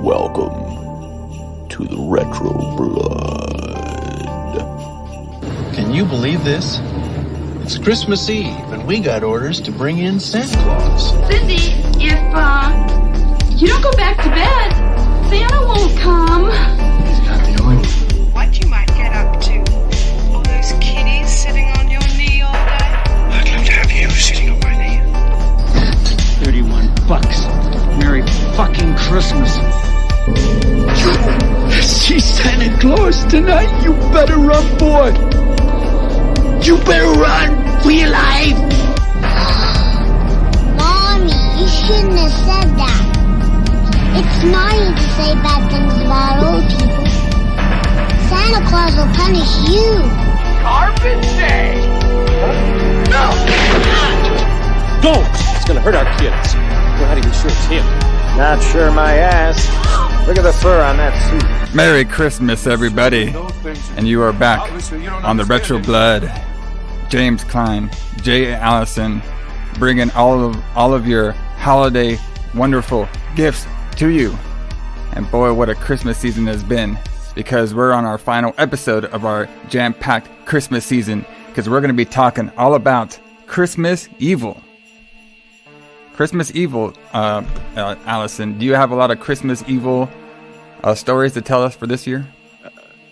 Welcome to the Retro Blood. Can you believe this? It's Christmas Eve, and we got orders to bring in Santa Claus. Cindy, if you don't go back to bed, Santa won't come. He's not the only one. What you might get up to? All those kiddies sitting on your knee all day? I'd love to have you sitting on my knee. $31. Merry fucking Christmas. See Santa Claus tonight? You better run, boy. You better run for your life. Mommy, you shouldn't have said that. It's naughty to say bad things about old people. Santa Claus will punish you. Carpet Day. No. Don't! It's gonna hurt our kids. Know how to be sure it's him. Not sure my ass. Look at the fur on that suit. Merry Christmas, everybody. And you are back on the Retro Blood. James Cline, J.A Alison, bringing all of your holiday wonderful gifts to you. And boy, what a Christmas season has been, because we're on our final episode of our jam-packed Christmas season, because we're going to be talking all about Christmas Evil. Christmas Evil, Allison, do you have a lot of Christmas Evil stories to tell us for this year?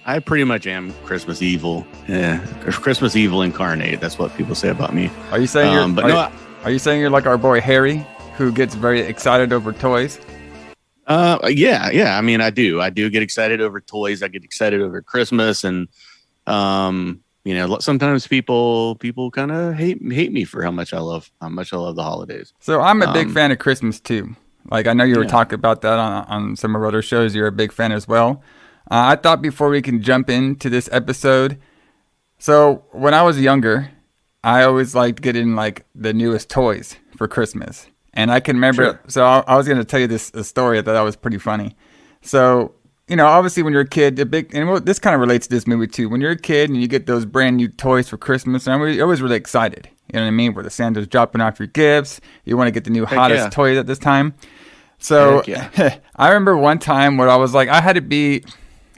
I pretty much am Christmas Evil. Yeah, Christmas Evil incarnate. That's what people say about me. Are you saying are you saying you're like our boy Harry, who gets very excited over toys? Yeah. I mean, I do get excited over toys. I get excited over Christmas, and sometimes people kind of hate me for how much I love the holidays. So I'm a big fan of Christmas too. Like, I know you were talking about that on some of our other shows. You're a big fan as well. I thought before we can jump into this episode, so when I was younger, I always liked getting like the newest toys for Christmas. And I can remember, So I was going to tell you this story. I thought that was pretty funny. So, obviously when you're a kid, this kind of relates to this movie too. When you're a kid and you get those brand new toys for Christmas, and you're always really excited. You know what I mean? Where the Santa's dropping off your gifts. You want to get the new hottest toys at this time. So I remember one time where I was like, I had to be,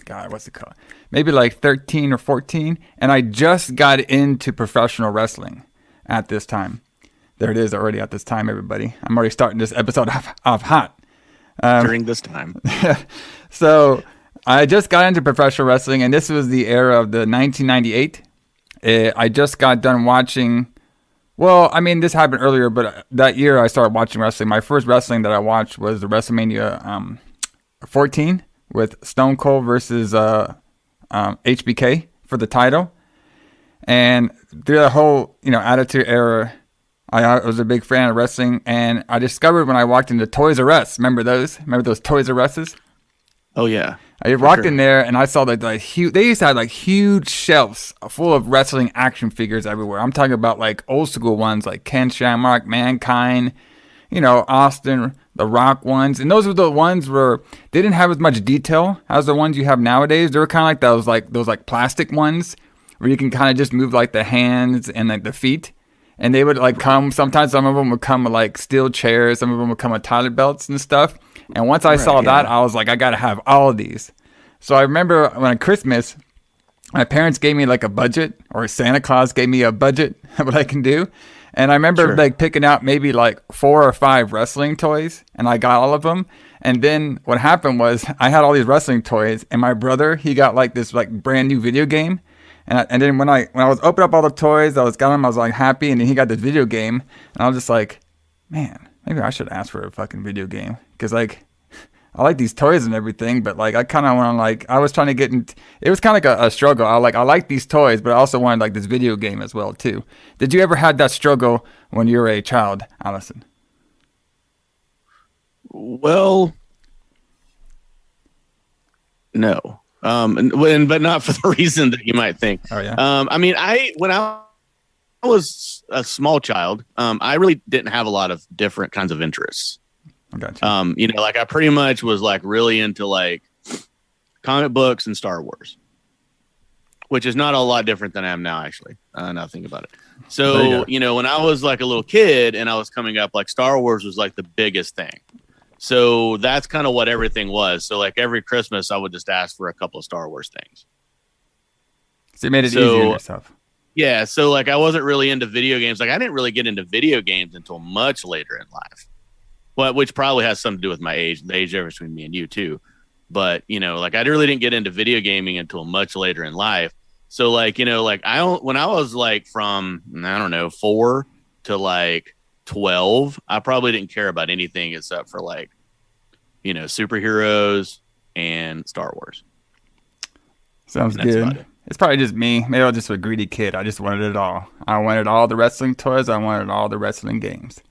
God, what's it called? Maybe like 13 or 14. And I just got into professional wrestling at this time. There it is already at this time, everybody. I'm already starting this episode off hot. During this time. So I just got into professional wrestling, and this was the era of the 1998. I just got done watching. Well, I mean, this happened earlier, but that year I started watching wrestling. My first wrestling that I watched was the WrestleMania 14 with Stone Cold versus HBK for the title. And through the whole, Attitude Era, I was a big fan of wrestling, and I discovered when I walked into Toys R Us. Remember those? Remember those Toys R Us's? Oh yeah. I walked in there and I saw that they used to have like huge shelves full of wrestling action figures everywhere. I'm talking about like old school ones like Ken Shamrock, Mankind, Austin, the Rock ones. And those were the ones where they didn't have as much detail as the ones you have nowadays. They were kind of like those plastic ones where you can kind of just move like the hands and like the feet. And they would like come, sometimes some of them would come with like steel chairs, some of them would come with toilet belts and stuff. And once I saw that, I was like, I got to have all of these. So I remember when at Christmas, my parents gave me like a budget, or Santa Claus gave me a budget of what I can do. And I remember like picking out maybe like 4 or 5 wrestling toys, and I got all of them. And then what happened was I had all these wrestling toys, and my brother, he got like this like brand new video game. And then when I was opening up all the toys, I was like happy, and then he got this video game, and I was just like, man, maybe I should ask for a fucking video game, because like I like these toys and everything, but like I kind of want to like I was trying to get into, it was kind of like a struggle. I like these toys, but I also wanted like this video game as well too. Did you ever have that struggle when you were a child, Allison? Well, no. But not for the reason that you might think. Oh yeah. I mean, when I was a small child, I really didn't have a lot of different kinds of interests. I gotcha. Like I pretty much was like really into like comic books and Star Wars, which is not a lot different than I am now, actually. Now think about it. So, when I was like a little kid and I was coming up, like Star Wars was like the biggest thing. So that's kind of what everything was. So like every Christmas, I would just ask for a couple of Star Wars things. So you made it easier on yourself. Yeah. So like I wasn't really into video games. Like I didn't really get into video games until much later in life. But which probably has something to do with my age, the age difference between me and you too. But, you know, like I really didn't get into video gaming until much later in life. So like, you know, like when I was like from, I don't know, 4 to like 12, I probably didn't care about anything except for like, you know, superheroes and Star Wars. Sounds good. It's probably just me. Maybe I was just a greedy kid. I just wanted it all. I wanted all the wrestling toys. I wanted all the wrestling games.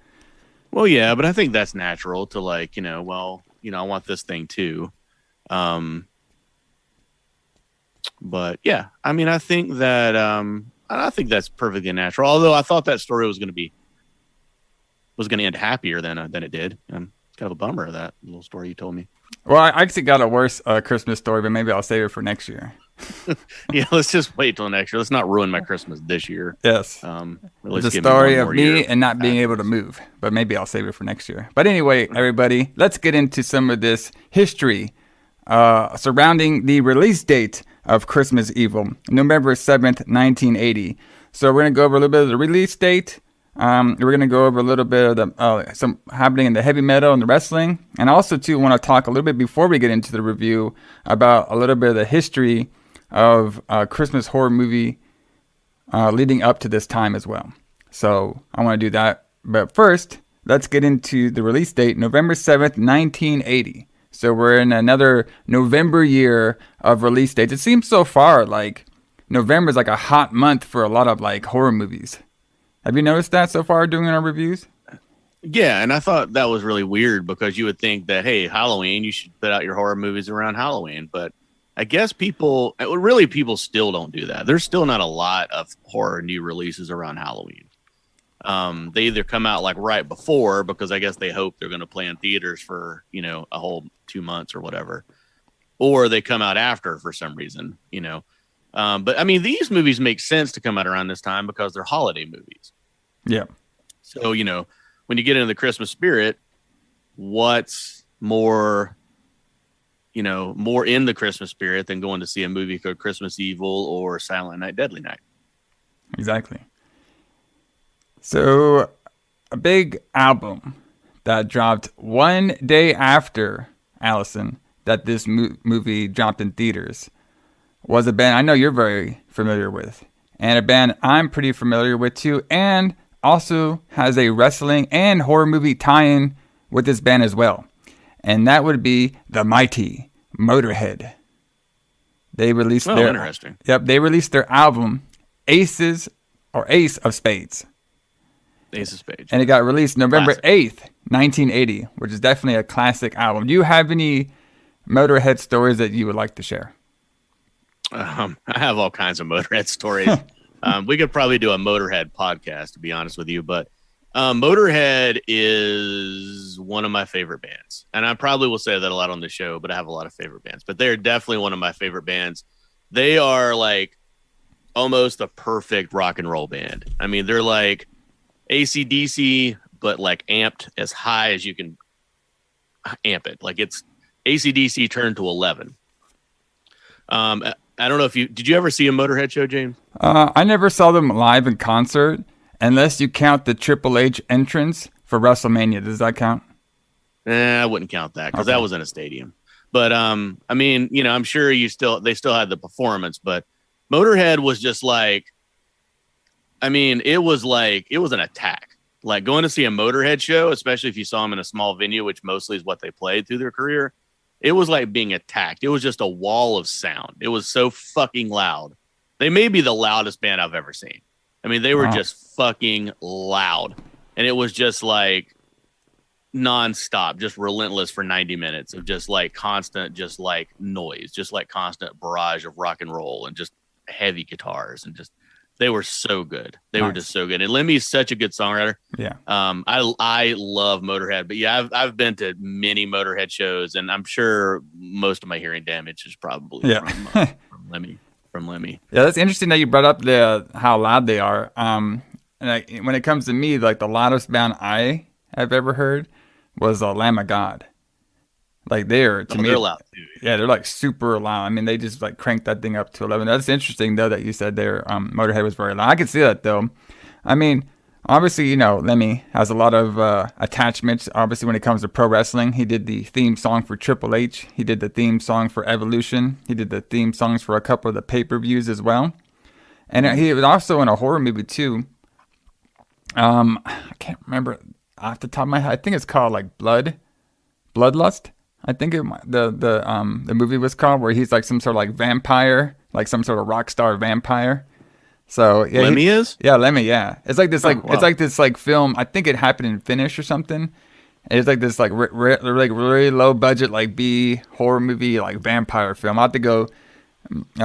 Well, yeah, but I think that's natural to like, you know, well, you know, I want this thing too. But yeah, I mean, I think that's perfectly natural. Although I thought that story was going to end happier than it did. It's kind of a bummer, that little story you told me. Well, I actually got a worse Christmas story, but maybe I'll save it for next year. Yeah, let's just wait till next year. Let's not ruin my Christmas this year. Yes. It's a story of me and not being able to move, but maybe I'll save it for next year. But anyway, everybody, let's get into some of this history surrounding the release date of Christmas Evil, November 7th, 1980. So we're going to go over a little bit of the release date. We're going to go over a little bit of the some happening in the heavy metal and the wrestling. And also, too, want to talk a little bit before we get into the review about a little bit of the history of Christmas horror movie leading up to this time as well. So I want to do that. But first, let's get into the release date, November 7th, 1980. So we're in another November year of release dates. It seems so far like November is like a hot month for a lot of like horror movies. Have you noticed that so far doing our reviews? Yeah, and I thought that was really weird because you would think that, hey, Halloween, you should put out your horror movies around Halloween. But I guess people still don't do that. There's still not a lot of horror new releases around Halloween. They either come out like right before because I guess they hope they're going to play in theaters for, you know, a whole 2 months or whatever, or they come out after for some reason, you know. But I mean, these movies make sense to come out around this time because they're holiday movies. Yeah. So, you know, when you get into the Christmas spirit, what's more, you know, more in the Christmas spirit than going to see a movie called Christmas Evil or Silent Night, Deadly Night? Exactly. So a big album that dropped one day after, Allison, that this movie dropped in theaters was a band I know you're very familiar with, and a band I'm pretty familiar with too, and also has a wrestling and horror movie tie-in with this band as well. And that would be the mighty Motorhead. They released interesting. Yep, they released their album Ace of Spades. Ace of Spades. And it got released November 8th, 1980, which is definitely a classic album. Do you have any Motorhead stories that you would like to share? I have all kinds of Motorhead stories. We could probably do a Motorhead podcast, to be honest with you. But Motorhead is one of my favorite bands. And I probably will say that a lot on the show, but I have a lot of favorite bands. But they're definitely one of my favorite bands. They are like almost a perfect rock and roll band. I mean, they're like AC/DC, but like amped as high as you can amp it. Like it's AC/DC turned to 11. I don't know if did you ever see a Motorhead show, James? I never saw them live in concert, unless you count the Triple H entrance for WrestleMania. Does that count? I wouldn't count that because that was in a stadium. But I mean, you know, I'm sure they still had the performance, but Motorhead was just like, I mean, it was an attack. Like going to see a Motorhead show, especially if you saw them in a small venue, which mostly is what they played through their career. It was like being attacked. It was just a wall of sound. It was so fucking loud. They may be the loudest band I've ever seen. I mean, they were just fucking loud. And it was just like nonstop, just relentless for 90 minutes of just like constant, just like noise, just like constant barrage of rock and roll and just heavy guitars and just, they were so good. They were just so good. And Lemmy's such a good songwriter. Yeah. I love Motorhead, but yeah, I've been to many Motorhead shows, and I'm sure most of my hearing damage is probably from Lemmy. Yeah, that's interesting that you brought up how loud they are. And when it comes to me, like the loudest band I have ever heard was Lamb of God. Like they're to me, they're loud too. Yeah, they're like super loud. I mean, they just like cranked that thing up to 11. That's interesting though that you said their Motorhead was very loud. I can see that though. I mean, obviously, you know, Lemmy has a lot of attachments. Obviously, when it comes to pro wrestling, he did the theme song for Triple H. He did the theme song for Evolution. He did the theme songs for a couple of the pay-per-views as well. And he was also in a horror movie too. I can't remember off the top of my head. I think it's called like Bloodlust. I think the movie was called, where he's like some sort of like vampire, like some sort of rock star vampire. So yeah, Lemmy is? Yeah, Lemmy. Yeah, it's like this wow. It's like this like film. I think it happened in Finnish or something. It's like this like really low budget like B horror movie like vampire film. I will have to go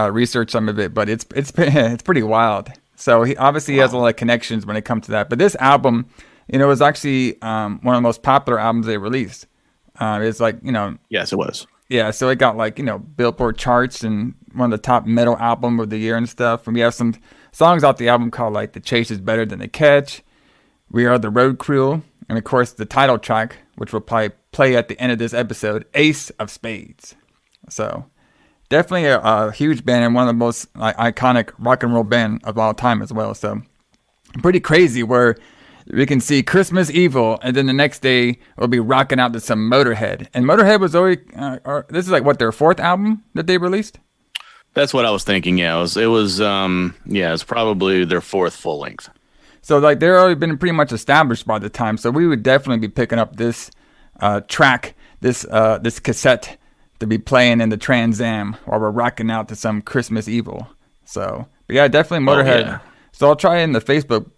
research some of it, but it's pretty wild. So he obviously has a lot of connections when it comes to that. But this album, you know, was actually one of the most popular albums they released. It's like, you know. Yes, it was. Yeah, so it got like, you know, Billboard charts and one of the top metal album of the year and stuff. And we have some songs off the album called like The Chase is Better Than the Catch, We Are the Road Crew, and of course the title track, which will probably play at the end of this episode, Ace of Spades. So definitely a huge band and one of the most iconic rock and roll band of all time as well. So pretty crazy where we can see Christmas Evil, and then the next day we'll be rocking out to some Motorhead. And Motorhead was already, this is like what, their fourth album that they released? That's what I was thinking. Yeah, it was it's probably their fourth full length. So like they're already been pretty much established by the time. So we would definitely be picking up this track, this cassette to be playing in the Trans Am while we're rocking out to some Christmas Evil. So, but yeah, definitely Motorhead. Yeah. So I'll try in the Facebook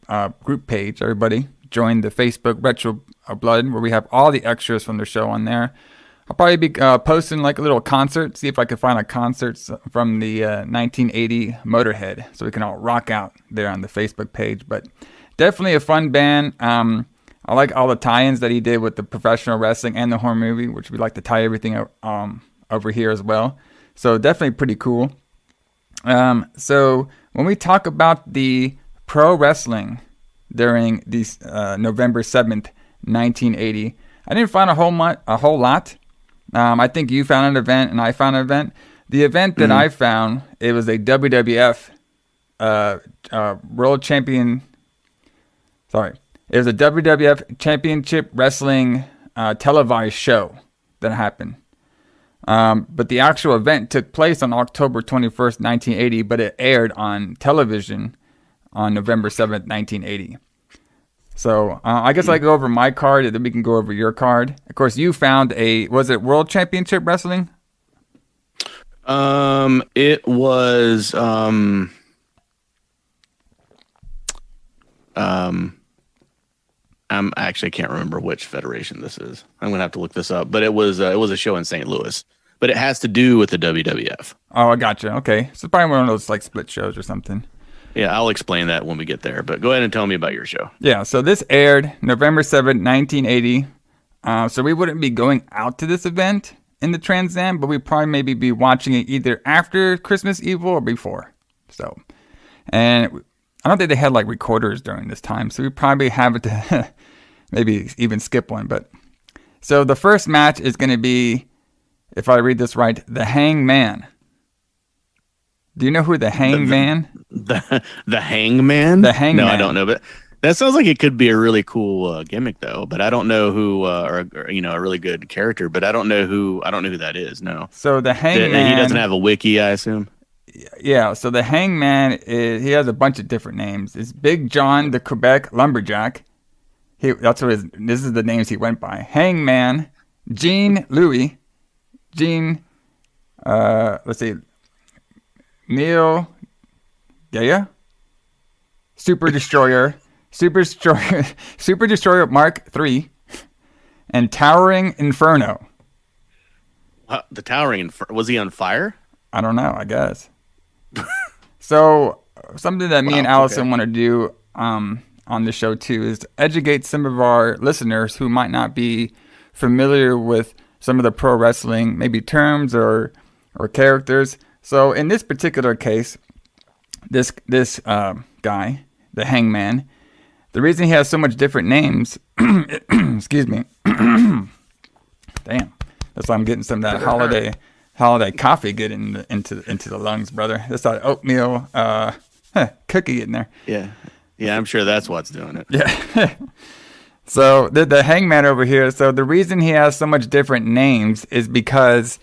group page. Everybody join the Facebook Retro Blood, where we have all the extras from the show on there. I'll probably be posting like a little concert, see if I can find a concert from the 1980 Motorhead, so we can all rock out there on the Facebook page. But definitely a fun band. I like all the tie-ins that he did with the professional wrestling and the horror movie, which we like to tie everything over here as well. So definitely pretty cool. So when we talk about the pro wrestling during these November 7th, 1980, I didn't find a whole lot. I think you found an event and I found an event. The event that I found, it was a WWF World Champion. Sorry, it was a WWF Championship Wrestling televised show that happened. But the actual event took place on October 21st, 1980, but it aired on television on November 7th, 1980. So I guess I go over my card, and then we can go over your card. Of course, you found was it World Championship Wrestling? It was, I can't remember which federation this is. I'm gonna have to look this up, but it was a show in St. Louis, but it has to do with the WWF. Oh, I gotcha. Okay, so probably one of those like split shows or something. Yeah, I'll explain that when we get there, but go ahead and tell me about your show. Yeah, so this aired November 7th, 1980. So we wouldn't be going out to this event in the Trans Am, but we'd probably maybe be watching it either after Christmas Evil or before. So, and I don't think they had like recorders during this time, so we probably have it to maybe even skip one. But so the first match is going to be, if I read this right, the Hangman. Do you know who the Hangman? The Hangman? The Hangman. No, I don't know, but that sounds like it could be a really cool gimmick, though. But I don't know who, or a really good character. But I don't know who that is. No. So the Hangman. He doesn't have a wiki, I assume. Yeah. So the Hangman he has a bunch of different names. It's Big John, the Quebec Lumberjack. This is the names he went by. Hangman, Gene Louis, let's see. Neil Gaya, Super Destroyer Mark III, and Towering Inferno. The Towering Inferno, was he on fire? I don't know, I guess. So something that me and Allison want to do on the show too is to educate some of our listeners who might not be familiar with some of the pro wrestling, maybe terms or characters. So in this particular case, this guy, the Hangman, the reason he has so much different names, excuse me, damn. The That's why I'm getting some of that holiday coffee getting into the lungs, brother. That's that oatmeal cookie in there. Yeah. Yeah, I'm sure that's what's doing it. Yeah. So the Hangman over here. So the reason he has so much different names is because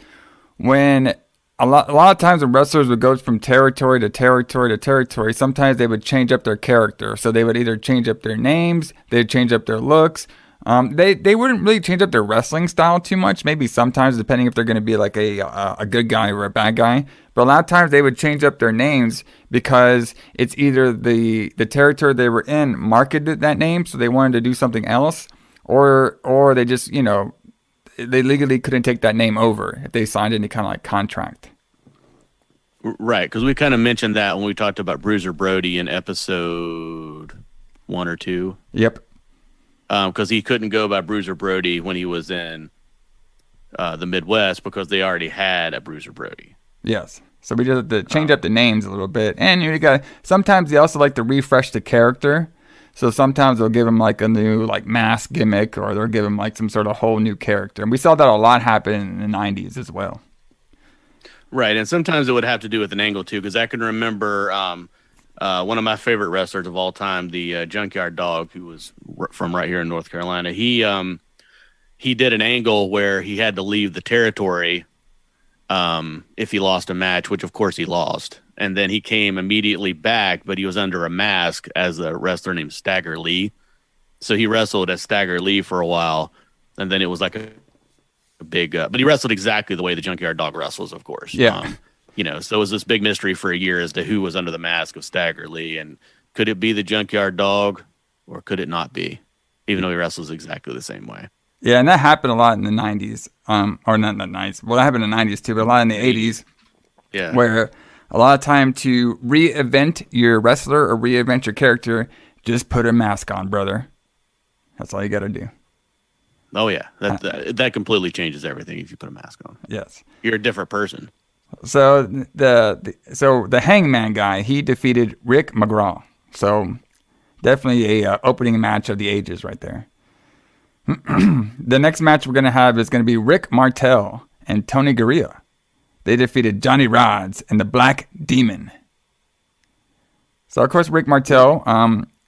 when a lot of times when wrestlers would go from territory to territory to territory, sometimes they would change up their character. So they would either change up their names, they'd change up their looks. They wouldn't really change up their wrestling style too much. Maybe sometimes, depending if they're going to be like a good guy or a bad guy. But a lot of times they would change up their names because it's either the territory they were in marketed that name, so they wanted to do something else, or they just, you know, they legally couldn't take that name over if they signed any kind of like contract. Right, because we kind of mentioned that when we talked about Bruiser Brody in episode 1 or 2. Yep. Because he couldn't go by Bruiser Brody when he was in the Midwest because they already had a Bruiser Brody. Yes. So we just have to change up the names a little bit. And you got sometimes they also like to refresh the character. So sometimes they'll give him like a new like mask gimmick, or they'll give him like some sort of whole new character. And we saw that a lot happen in the 90s as well. Right. And sometimes it would have to do with an angle too, because I can remember one of my favorite wrestlers of all time, the Junkyard Dog, who was from right here in North Carolina. He did an angle where he had to leave the territory if he lost a match, which of course he lost. And then he came immediately back, but he was under a mask as a wrestler named Stagger Lee. So he wrestled as Stagger Lee for a while, and then it was like a big but he wrestled exactly the way the Junkyard Dog wrestles, of course. Yeah. You know, so it was this big mystery for a year as to who was under the mask of Stagger Lee, and could it be the Junkyard Dog or could it not be, even though he wrestles exactly the same way. Yeah, and that happened a lot in the 90s, or not in the 90s. Well, that happened in the 90s too, but a lot in the 80s. Yeah. Where a lot of time to reinvent your wrestler or reinvent your character, just put a mask on, brother. That's all you got to do. Oh yeah, that completely changes everything if you put a mask on. Yes. You're a different person. So the Hangman guy, he defeated Rick McGraw. So definitely a opening match of the ages right there. The next match we're going to have is going to be Rick Martel and Tony Garea. They defeated Johnny Rods and the Black Demon. So of course Rick Martel,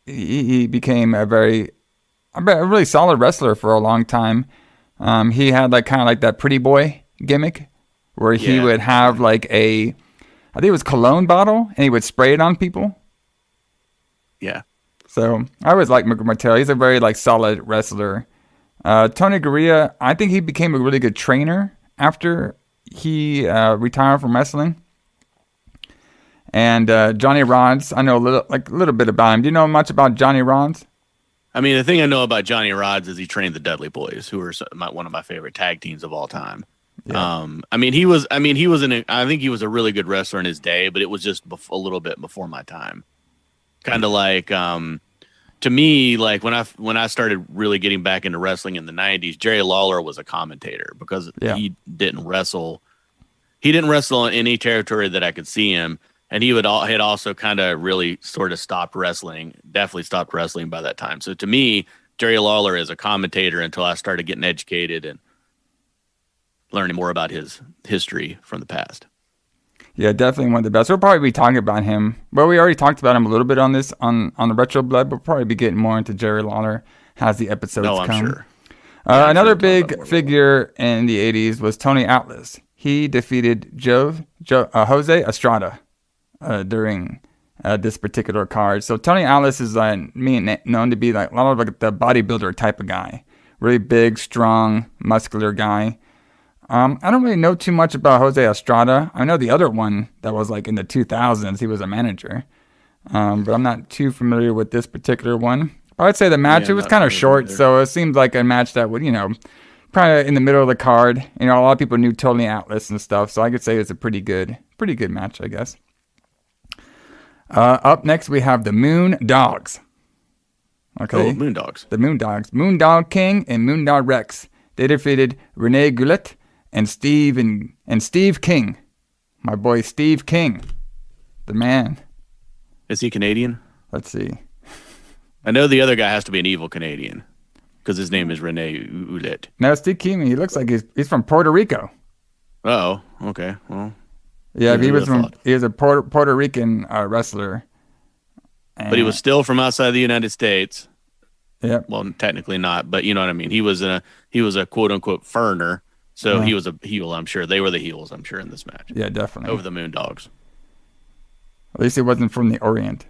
he became a really solid wrestler for a long time. He had like kind of like that pretty boy gimmick, where he would have like I think it was cologne bottle, and he would spray it on people. Yeah. So I always like Martel. He's a very like solid wrestler. Tony Garea, I think he became a really good trainer after he retired from wrestling. And Johnny Rods, I know a little bit about him. Do you know much about Johnny Rods? I mean, the thing I know about Johnny Rods is he trained the Dudley Boys, who are one of my favorite tag teams of all time. Yeah. I think he was a really good wrestler in his day, but it was just a little bit before my time. Kind of like, to me, like when I started really getting back into wrestling in the 90s, Jerry Lawler was a commentator because he didn't wrestle. He didn't wrestle in any territory that I could see him. And he had also kind of really sort of definitely stopped wrestling by that time. So to me, Jerry Lawler is a commentator until I started getting educated and learning more about his history from the past. Yeah, definitely one of the best. We'll probably be talking about him. Well, we already talked about him a little bit on this, on the Retro Blood, but we'll probably be getting more into Jerry Lawler as the episodes come. I'm sure. Another big figure in the 80s was Tony Atlas. He defeated Jose Estrada during this particular card. So Tony Atlas is known to be like a lot of like the bodybuilder type of guy. Really big, strong, muscular guy. I don't really know too much about Jose Estrada. I know the other one that was like in the 2000s, he was a manager. But I'm not too familiar with this particular one. But I'd say the match, it was kind of short, so it seemed like a match that would, probably in the middle of the card. A lot of people knew Tony Atlas and stuff, so I could say it's a pretty good match, I guess. Up next, we have the Moon Dogs. Okay. Oh, Moon Dogs. The Moon Dogs. Moondog King and Moondog Rex. They defeated Rene Goulet and Steve King. My boy Steve King. The man. Is he Canadian? Let's see. I know the other guy has to be an evil Canadian. because his name is Rene Oulet. No, Steve Keamy. He looks like he's from Puerto Rico. Oh, okay. Well, yeah, he was a Puerto Rican wrestler. But he was still from outside the United States. Yeah. Well, technically not, but you know what I mean. He was a quote unquote foreigner, so he was a heel. I'm sure they were the heels. I'm sure in this match. Yeah, definitely over the Moondogs. At least he wasn't from the Orient.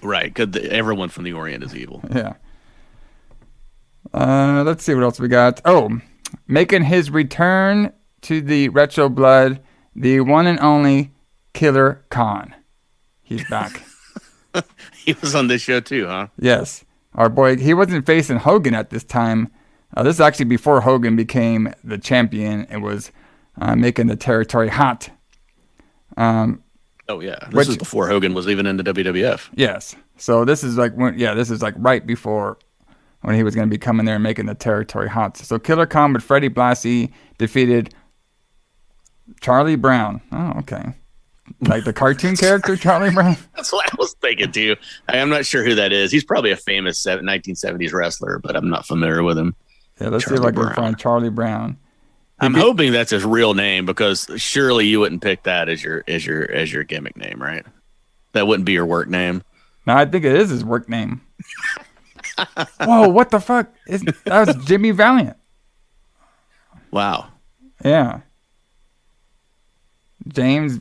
Right, because everyone from the Orient is evil. Yeah. Let's see what else we got. Oh, making his return to the Retro Blood, the one and only Killer Khan. He's back. He was on this show too, huh? Yes. Our boy, he wasn't facing Hogan at this time. This is actually before Hogan became the champion. It was making the territory hot. Oh yeah, this is before Hogan was even in the WWF. Yes. So this is like right before when he was going to be coming there and making the territory hot. So Killer Khan with Freddie Blassie defeated Charlie Brown. Oh, okay. Like the cartoon character Charlie Brown? That's what I was thinking too. I'm not sure who that is. He's probably a famous 1970s wrestler, but I'm not familiar with him. Yeah, let's see if I can find Charlie Brown. I'm hoping that's his real name because surely you wouldn't pick that as your gimmick name, right? That wouldn't be your work name. No, I think it is his work name. Whoa, what the fuck? That was Jimmy Valiant. Wow. Yeah. James,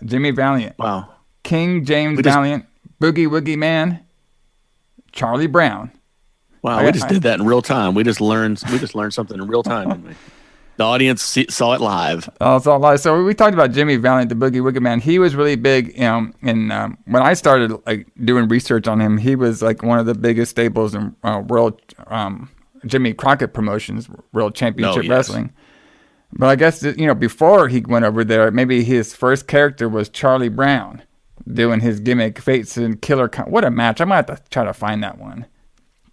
Jimmy Valiant. Wow. King James Valiant, Boogie Woogie Man, Charlie Brown. Wow, we just did that in real time. We just learned something in real time, didn't we? The audience saw it live. Oh, it's all live. So we talked about Jimmy Valiant, the Boogie Woogie Man. He was really big, and when I started like doing research on him, he was like one of the biggest staples in world Jimmy Crockett Promotions, World Championship Wrestling. But I guess before he went over there, maybe his first character was Charlie Brown, doing his gimmick, facing Killer Khan. What a match! I might have to try to find that one.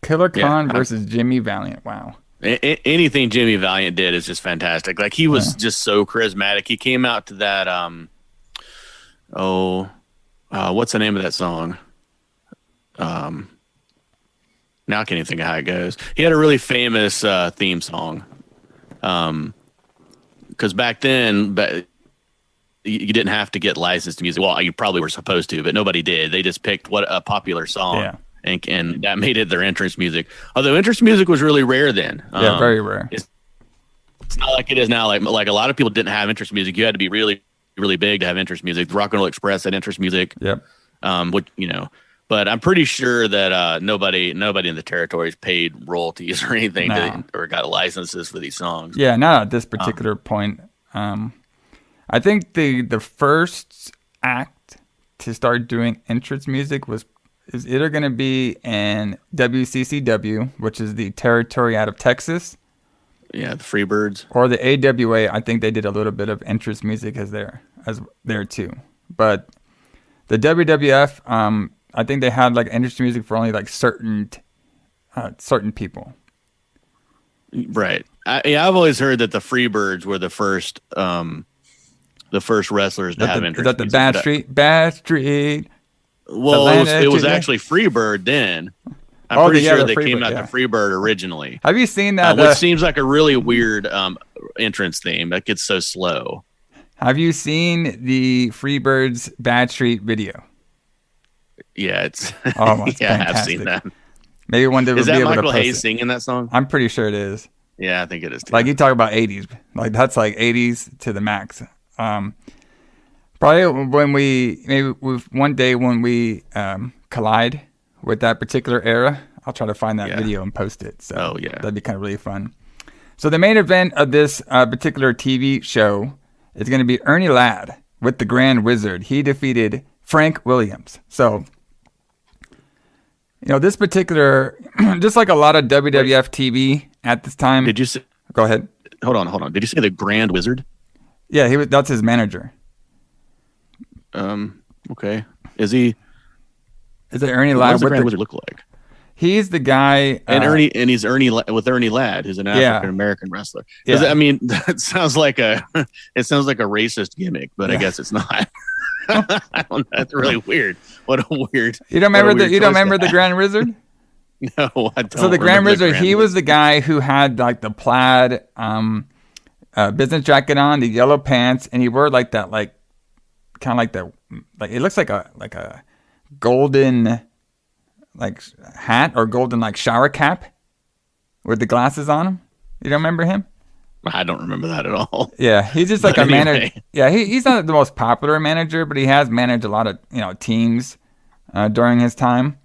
Killer Khan versus Jimmy Valiant. Wow. Anything Jimmy Valiant did is just fantastic. Like he was just so charismatic. He came out to that what's the name of that song? Now I can't even think of how it goes. He had a really famous theme song. Because back then, you didn't have to get licensed music. Well, you probably were supposed to, but nobody did. They just picked what a popular song, and that made it their entrance music. Although entrance music was really rare then. Yeah, very rare. It's not like it is now. Like a lot of people didn't have entrance music. You had to be really, really big to have entrance music. The Rock and Roll Express had entrance music. Yep. But I'm pretty sure that nobody in the territories paid royalties or anything or got licenses for these songs. Yeah, not at this particular point. I think the first act to start doing entrance music is either going to be in WCCW, which is the territory out of Texas. Yeah, the Freebirds. Or the AWA. I think they did a little bit of entrance music as there too. But the WWF, I think they had like entrance music for only like certain people. Right. I've always heard that the Freebirds were the first wrestlers to have entrance. Is that the Bad Street? Well, it was actually Freebird then. I'm pretty sure they came out to Freebird originally. Have you seen that? Which seems like a really weird entrance theme. That gets so slow. Have you seen the Freebirds Bad Street video? Yeah, it's fantastic. I've seen that. Maybe one day we'll be able to post it. Is that Michael Hayes singing that song? I'm pretty sure it is. Yeah, I think it is too. Like you talk about 80s, like that's like 80s to the max. Probably one day when we collide with that particular era, I'll try to find that video and post it. So that'd be kind of really fun. So the main event of this particular TV show is going to be Ernie Ladd with the Grand Wizard. He defeated Frank Williams. So, this particular, just like a lot of WWF TV at this time. Did you say? Go ahead. Hold on. Did you say the Grand Wizard? Yeah, that's his manager. Okay. Is he? Is it Ernie Ladd? What does the Grand Wizard look like? He's the guy, and he's Ernie Ladd, who's an African American wrestler. Yeah. I mean, that sounds like a racist gimmick, but I guess it's not. I don't know. That's really weird. What a weird. You don't remember the Grand Wizard? No, I don't. So the Grand remember Wizard, he was the guy who had like the plaid business jacket on, the yellow pants, and he wore like that, like kind of like the, like it looks like a golden like hat or golden like shower cap with the glasses on him. You don't remember him? I don't remember that at all. Yeah, he's just like a manager. Yeah, he's not the most popular manager, but he has managed a lot of teams during his time.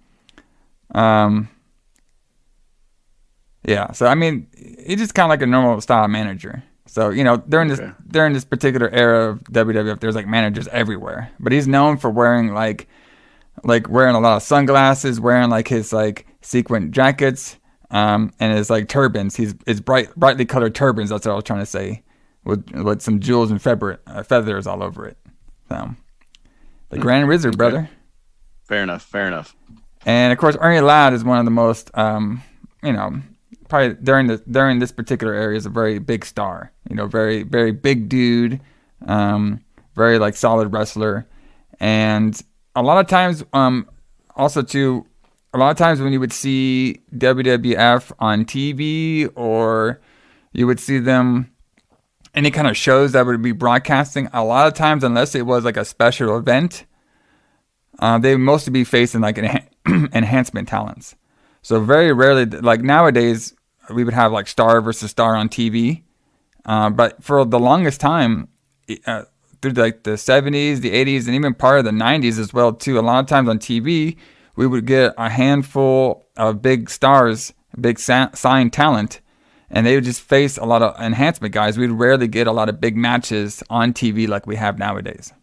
Yeah, so I mean, he's just kind of like a normal style manager. So during this particular era of WWF, there's like managers everywhere, but he's known for wearing like wearing a lot of sunglasses, wearing like his like sequin jackets, and his like turbans. His brightly colored turbans. That's what I was trying to say, with some jewels and feathers all over it. So the Grand Wizard, brother. Fair enough. And of course, Ernie Ladd is one of the most probably during this particular area is a very big star. Very very big dude, very like solid wrestler, and a lot of times, when you would see WWF on TV, or you would see them any kind of shows that would be broadcasting, a lot of times, unless it was like a special event, they would mostly be facing like enhancement talents. So very rarely, like nowadays, we would have like star versus star on TV. But for the longest time, through like the 70s, the 80s, and even part of the 90s as well too, a lot of times on TV, we would get a handful of big stars, big signed talent, and they would just face a lot of enhancement guys. We'd rarely get a lot of big matches on TV like we have nowadays.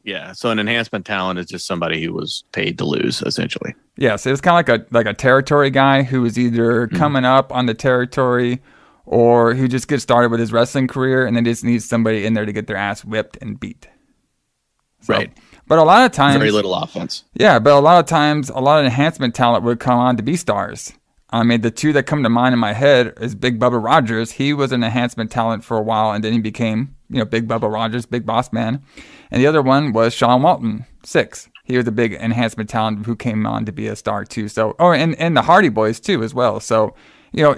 Yeah, so an enhancement talent is just somebody who was paid to lose, essentially. Yeah, so it's kind of like a territory guy who is either coming up on the territory, or who just gets started with his wrestling career, and then just needs somebody in there to get their ass whipped and beat. So, right. But a lot of times, very little offense. Yeah, but a lot of times, a lot of enhancement talent would come on to be stars. I mean, the two that come to mind in my head is Big Bubba Rogers. He was an enhancement talent for a while, and then he became, Big Bubba Rogers, Big Boss Man. And the other one was Sean Walton, 6. He was a big enhancement talent who came on to be a star too. So, and the Hardy Boys too as well. So,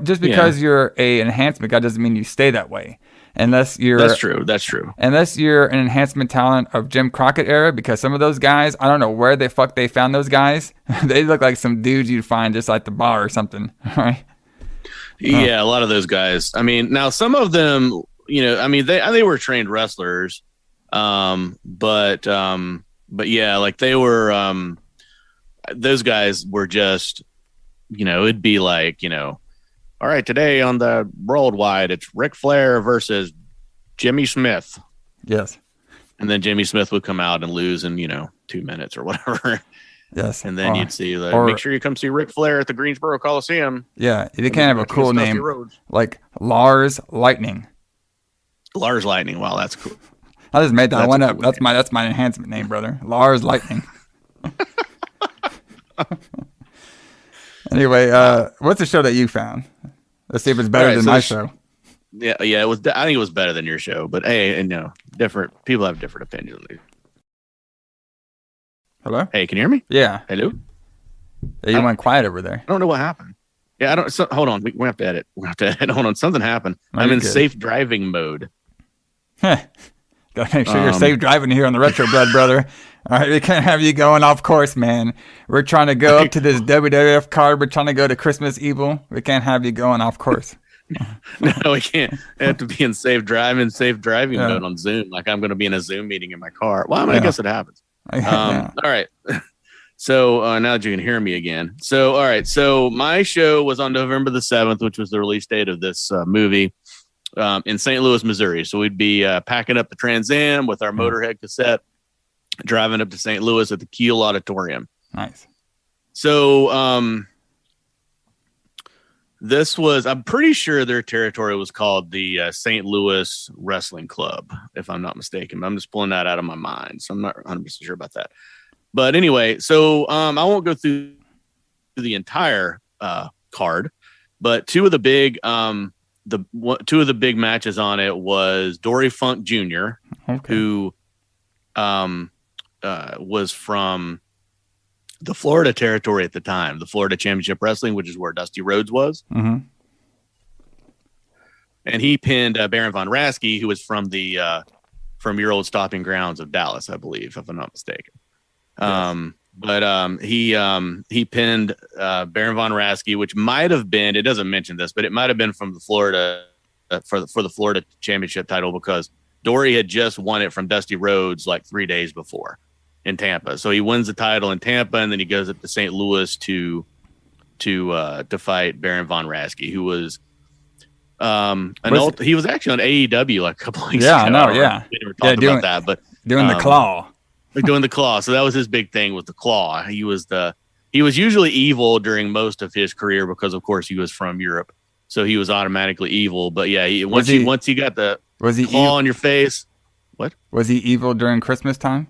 just because you're a enhancement guy doesn't mean you stay that way. Unless you're That's true. Unless you're an enhancement talent of Jim Crockett era, because some of those guys, I don't know where they found those guys. They look like some dudes you'd find just at the bar or something, right? Yeah, a lot of those guys. I mean, now some of them, they were trained wrestlers, but yeah, like they were, those guys were just, it'd be like, all right, today on the Worldwide, it's Ric Flair versus Jimmy Smith. Yes. And then Jimmy Smith would come out and lose in, 2 minutes or whatever. Yes. And then you'd see, make sure you come see Ric Flair at the Greensboro Coliseum. Yeah, they can't have a cool name like Lars Lightning. Lars Lightning. Wow, that's cool. I just made that one up. That's my enhancement name, brother. Lars Lightning. Anyway, what's the show that you found? Let's see if it's better than my show. Yeah, it was. I think it was better than your show, but hey, different people have different opinions. Hello? Hey, can you hear me? Yeah. Hello? Yeah, you went quiet over there. I don't know what happened. Yeah, I don't. So, hold on, we have to edit. Hold on, something happened. No, I'm in good. safe driving mode. Gotta make sure you're safe driving here on the Retro Blood, brother. All right, we can't have you going off course, man. We're trying to go up to this WWF card. We're trying to go to Christmas Evil. We can't have you going off course. No, we can't. I have to be in safe driving mode on Zoom. Like I'm going to be in a Zoom meeting in my car. Well, I guess it happens. All right. So now that you can hear me again. So, all right. So my show was on November the 7th, which was the release date of this movie in St. Louis, Missouri. So we'd be packing up the Trans Am with our Motorhead cassette, driving up to St. Louis at the Kiel Auditorium. Nice. So this was, I'm pretty sure their territory was called the St. Louis Wrestling Club, if I'm not mistaken. I'm just pulling that out of my mind, so I'm not 100% sure about that. But anyway, so I won't go through the entire card, but two of the big matches on it was Dory Funk Jr., who was from the Florida territory at the time, the Florida Championship Wrestling, which is where Dusty Rhodes was. Mm-hmm. And he pinned Baron von Raschke, who was from your old stopping grounds of Dallas, I believe, if I'm not mistaken. Yes. He pinned Baron von Raschke, which might have been, it doesn't mention this, but it might have been from the Florida for the Florida Championship title, because Dory had just won it from Dusty Rhodes like 3 days before in Tampa. So he wins the title in Tampa, and then he goes up to St. Louis to fight Baron von Raschke, who was he was actually on AEW like a couple weeks ago. Yeah, I know, yeah. We never talked about that, but doing the claw. Doing the claw. So that was his big thing with the claw. He was usually evil during most of his career because, of course, he was from Europe. So he was automatically evil. But yeah, once he got the claw on your face. What? Was he evil during Christmas time?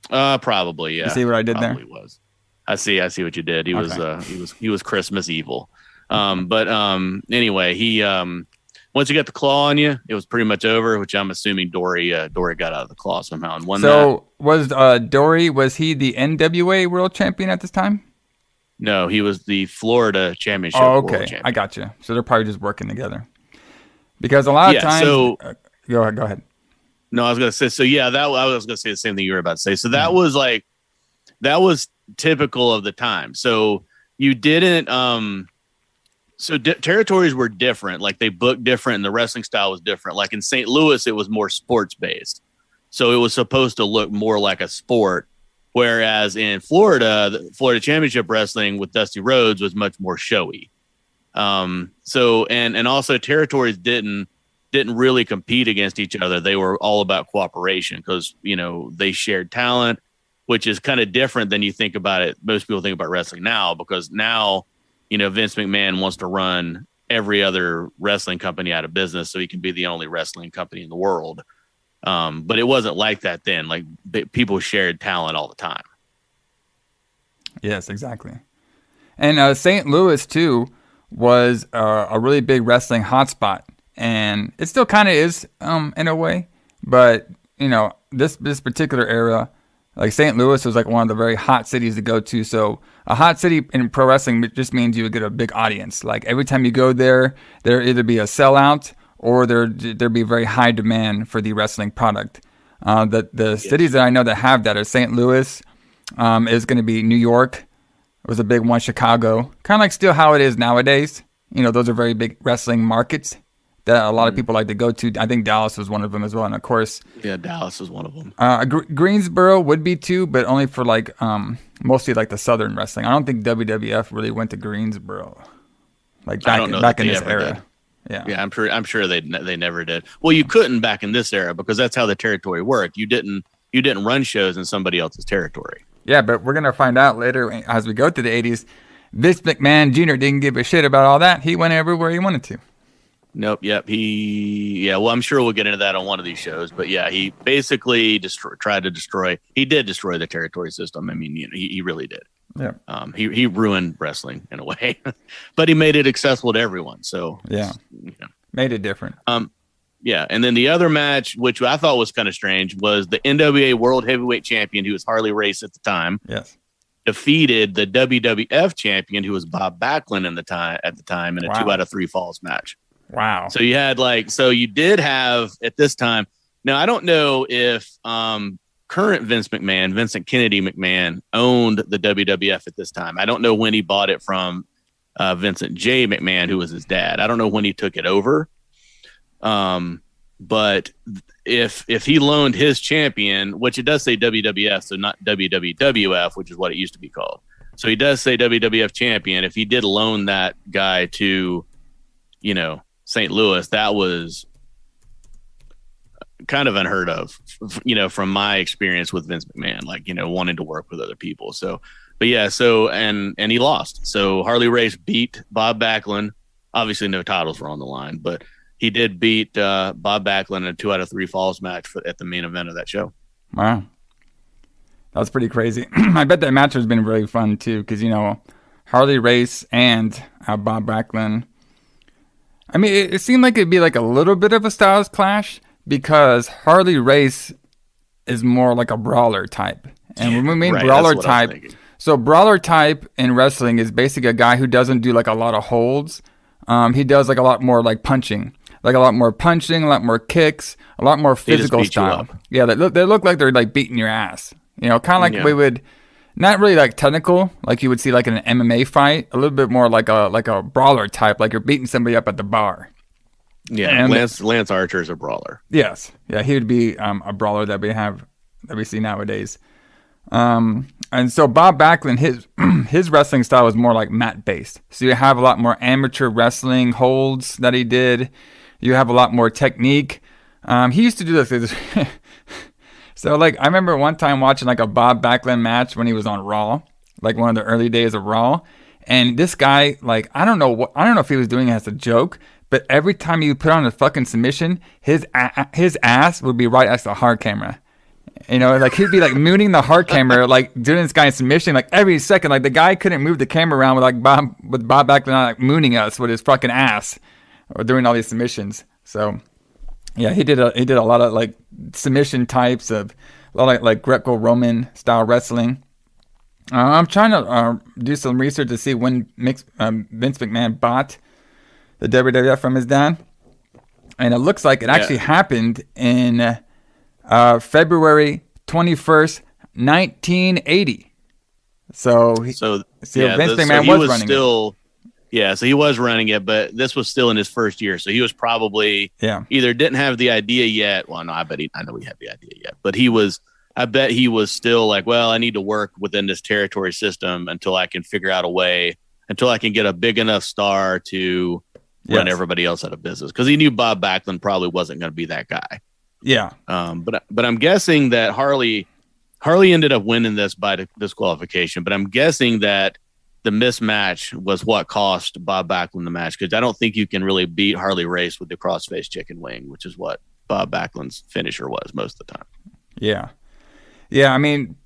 Probably, yeah. You see what I did there? Was. I see what you did. He was Christmas evil. Anyway, he once you got the claw on you, it was pretty much over, which I'm assuming Dory got out of the claw somehow and won that. So was he the NWA world champion at this time? No, he was the Florida Championship. Oh, okay. World champion. I got you. So they're probably just working together. Because a lot of times... So, go ahead. No, I was going to say... So, yeah, I was going to say the same thing you were about to say. So that was typical of the time. So you didn't... territories were different. Like they booked different and the wrestling style was different. Like in St. Louis, it was more sports based. So it was supposed to look more like a sport. Whereas in Florida, the Florida Championship Wrestling with Dusty Rhodes was much more showy. And also territories didn't really compete against each other. They were all about cooperation because, they shared talent, which is kind of different than you think about it. Most people think about wrestling now because now, Vince McMahon wants to run every other wrestling company out of business so he can be the only wrestling company in the world. But it wasn't like that then. Like people shared talent all the time. Yes, exactly. And St. Louis too was a really big wrestling hotspot, and it still kind of is in a way. But this particular era, like St. Louis was like one of the very hot cities to go to. So a hot city in pro wrestling just means you would get a big audience. Like every time you go there either be a sellout or there'd be very high demand for the wrestling product. The cities that I know that have that are St. Louis, is going to be New York. It was a big one. Chicago, kind of like still how it is nowadays. Those are very big wrestling markets that a lot of people like to go to. I think Dallas was one of them as well. And of course, yeah, Dallas is one of them. Greensboro would be too, but only for like mostly like the Southern wrestling. I don't think WWF really went to Greensboro, like back in this era. Did. Yeah, I'm sure they never did. Well, you couldn't back in this era because that's how the territory worked. You didn't run shows in somebody else's territory. Yeah, but we're gonna find out later as we go through the '80s. Vince McMahon Jr. didn't give a shit about all that. He went everywhere he wanted to. Nope. Yep. Well, I'm sure we'll get into that on one of these shows, but yeah, he basically tried to destroy. He did destroy the territory system. I mean, he really did. Yeah. He ruined wrestling in a way, but he made it accessible to everyone. So yeah, made it different. Yeah. And then the other match, which I thought was kind of strange, was the NWA World Heavyweight Champion, who was Harley Race at the time. Yes. Defeated the WWF champion, who was Bob Backlund at the time in a 2 out of 3 falls match. Wow. So you did have at this time. Now, I don't know if current Vince McMahon, Vincent Kennedy McMahon, owned the WWF at this time. I don't know when he bought it from Vincent J. McMahon, who was his dad. I don't know when he took it over. But if he loaned his champion, which it does say WWF, so not WWF, which is what it used to be called. So he does say WWF champion. If he did loan that guy to, St. Louis, that was kind of unheard of, from my experience with Vince McMahon, like, wanting to work with other people. So, but yeah, and he lost. So Harley Race beat Bob Backlund. Obviously no titles were on the line, but he did beat Bob Backlund in a 2 out of 3 falls match at the main event of that show. Wow. That was pretty crazy. I bet that match has been really fun too, because, Harley Race and Bob Backlund. I mean, it seemed like it'd be like a little bit of a styles clash because Harley Race is more like a brawler type. And when we mean brawler type, So brawler type in wrestling is basically a guy who doesn't do like a lot of holds. He does like a lot more like punching, a lot more kicks, a lot more physical style. Yeah, they look like they're like beating your ass. You know, kind of like we would, not really like technical, like you would see like in an MMA fight. A little bit more like a brawler type, like you're beating somebody up at the bar. Yeah, and Lance Archer is a brawler. Yes, yeah, he would be a brawler that we see nowadays. And so Bob Backlund, his wrestling style was more like mat based. So you have a lot more amateur wrestling holds that he did. You have a lot more technique. He used to do this. So like I remember one time watching like a Bob Backlund match when he was on Raw, like one of the early days of Raw. And this guy, like I don't know if he was doing it as a joke, but every time he put on a fucking submission, his ass would be right at the hard camera. You know, like he'd be like mooning the hard camera, like doing this guy's submission, like every second. Like the guy couldn't move the camera around with Bob Backlund like mooning us with his fucking ass, or doing all these submissions. So, yeah, he did a lot of like submission types of a lot of like Greco-Roman style wrestling. I'm trying to do some research to see when Vince McMahon bought the WWF from his dad, and it looks like it actually happened in February 21st, 1980. So Vince McMahon was running it. Yeah, so he was running it, but this was still in his first year. So he was probably either didn't have the idea yet. Well, no, I know he had the idea yet, but I bet he was still like, well, I need to work within this territory system until I can figure out a way, until I can get a big enough star to run everybody else out of business. Because he knew Bob Backlund probably wasn't going to be that guy. Yeah. But I'm guessing that Harley ended up winning this by disqualification, but I'm guessing that the mismatch was what cost Bob Backlund the match, because I don't think you can really beat Harley Race with the crossface chicken wing, which is what Bob Backlund's finisher was most of the time. Yeah. Yeah, I mean,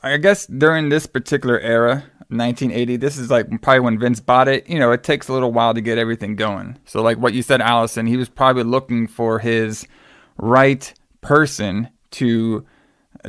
I guess during this particular era, 1980, this is like probably when Vince bought it. You know, it takes a little while to get everything going. So like what you said, Allison, he was probably looking for his right person to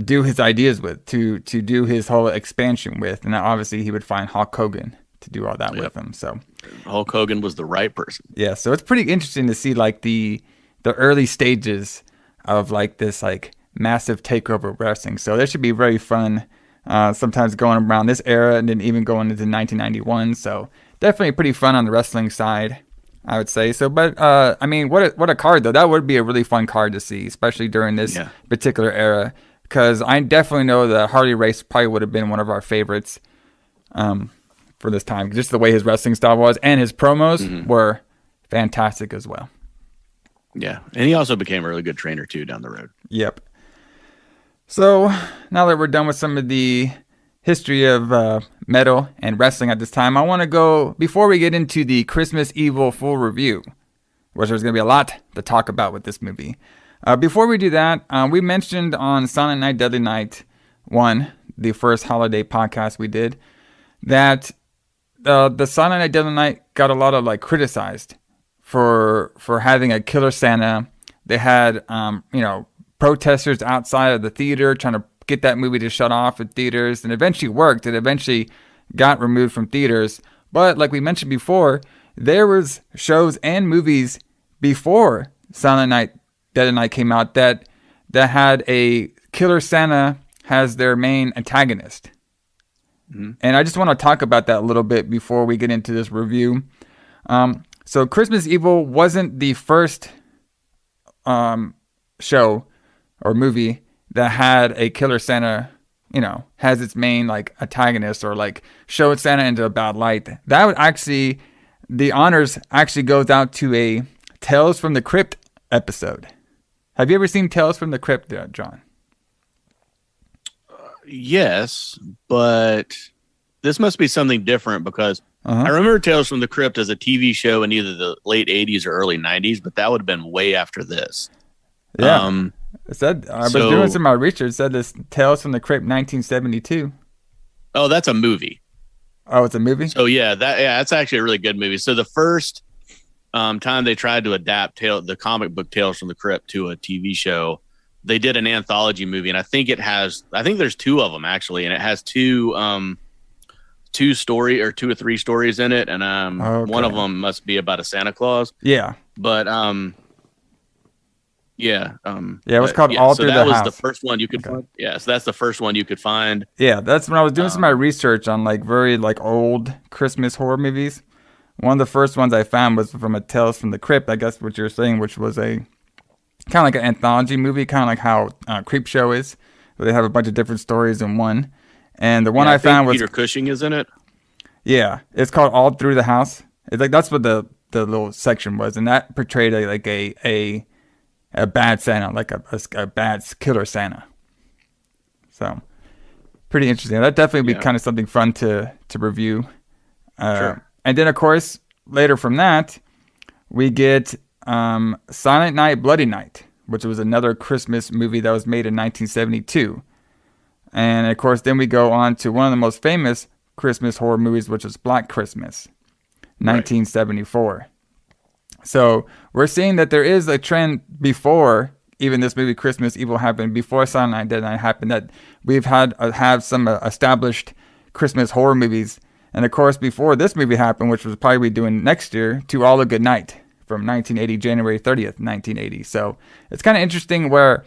do his ideas with, to do his whole expansion with, and obviously he would find Hulk Hogan to do all that with him. So Hulk Hogan was the right person. Yeah, so it's pretty interesting to see like the early stages of like this like massive takeover of wrestling. So that should be very fun. Sometimes going around this era and then even going into 1991. So definitely pretty fun on the wrestling side, I would say. So, but I mean, what a card though. That would be a really fun card to see, especially during this particular era. Because I definitely know that Harley Race probably would have been one of our favorites for this time. Just the way his wrestling style was, and his promos were fantastic as well. Yeah, and he also became a really good trainer too down the road. Yep. So now that we're done with some of the history of metal and wrestling at this time, I want to go, before we get into the Christmas Evil full review, which there's going to be a lot to talk about with this movie. Before we do that, we mentioned on Silent Night, Deadly Night 1, the first holiday podcast we did, that the Silent Night, Deadly Night got a lot of like criticized for having a killer Santa. They had protesters outside of the theater trying to get that movie to shut off at theaters, and eventually worked. It eventually got removed from theaters. But like we mentioned before, there was shows and movies before Silent Night, Deadly Night came out that had a killer Santa as their main antagonist. Mm-hmm. And I just want to talk about that a little bit before we get into this review. So Christmas Evil wasn't the first show or movie that had a killer Santa, has its main like antagonist or like showed Santa into a bad light. That would actually, the honors actually goes out to a Tales from the Crypt episode. Have you ever seen Tales from the Crypt, John? Yes, but this must be something different because I remember Tales from the Crypt as a TV show in either the late 80s or early 90s, but that would have been way after this. Yeah. It said, I was doing some of my research. It said this Tales from the Crypt 1972. Oh, that's a movie. Oh, it's a movie? So that's actually a really good movie. So the first time they tried to adapt the comic book Tales from the Crypt to a TV show, they did an anthology movie, and I think there's two of them actually, and it has two two or three stories in it, and one of them must be about a Santa Claus. Yeah. But it was called All Through the House. So that was the first one you could find. Yeah, so that's the first one you could find. Yeah, that's when I was doing some of my research on like very like old Christmas horror movies. One of the first ones I found was from a Tales from the Crypt, I guess what you're saying, which was a kind of like an anthology movie, kind of like how Creepshow is, where they have a bunch of different stories in one. And the one I found was Peter Cushing is in it. Yeah, it's called All Through the House. It's like that's what the little section was, and that portrayed a bad Santa, like a bad killer Santa. So pretty interesting. That definitely be kind of something fun to review. Sure. And then of course later from that we get Silent Night, Bloody Night, which was another Christmas movie that was made in 1972. And of course then we go on to one of the most famous Christmas horror movies, which is Black Christmas, 1974. Right. So we're seeing that there is a trend before even this movie Christmas Evil happened, before Silent Night, Dead Night happened, that we've have some established Christmas horror movies. And of course, before this movie happened, which was probably doing next year, To All a Good Night from 1980, January 30th, 1980. So it's kind of interesting where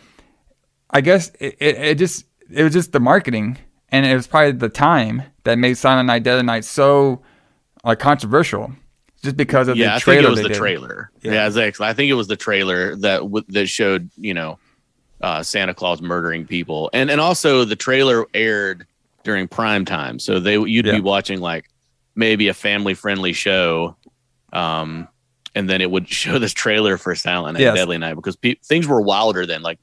I guess it was just the marketing, and it was probably the time that made Silent Night, Deadly Night so controversial, just because of the trailer. I think it was the trailer. Yeah, exactly. I think it was the trailer that showed Santa Claus murdering people, and also the trailer aired during prime time, so you'd be watching like maybe a family friendly show, and then it would show this trailer for Silent Night, Deadly Night, because things were wilder then. Like,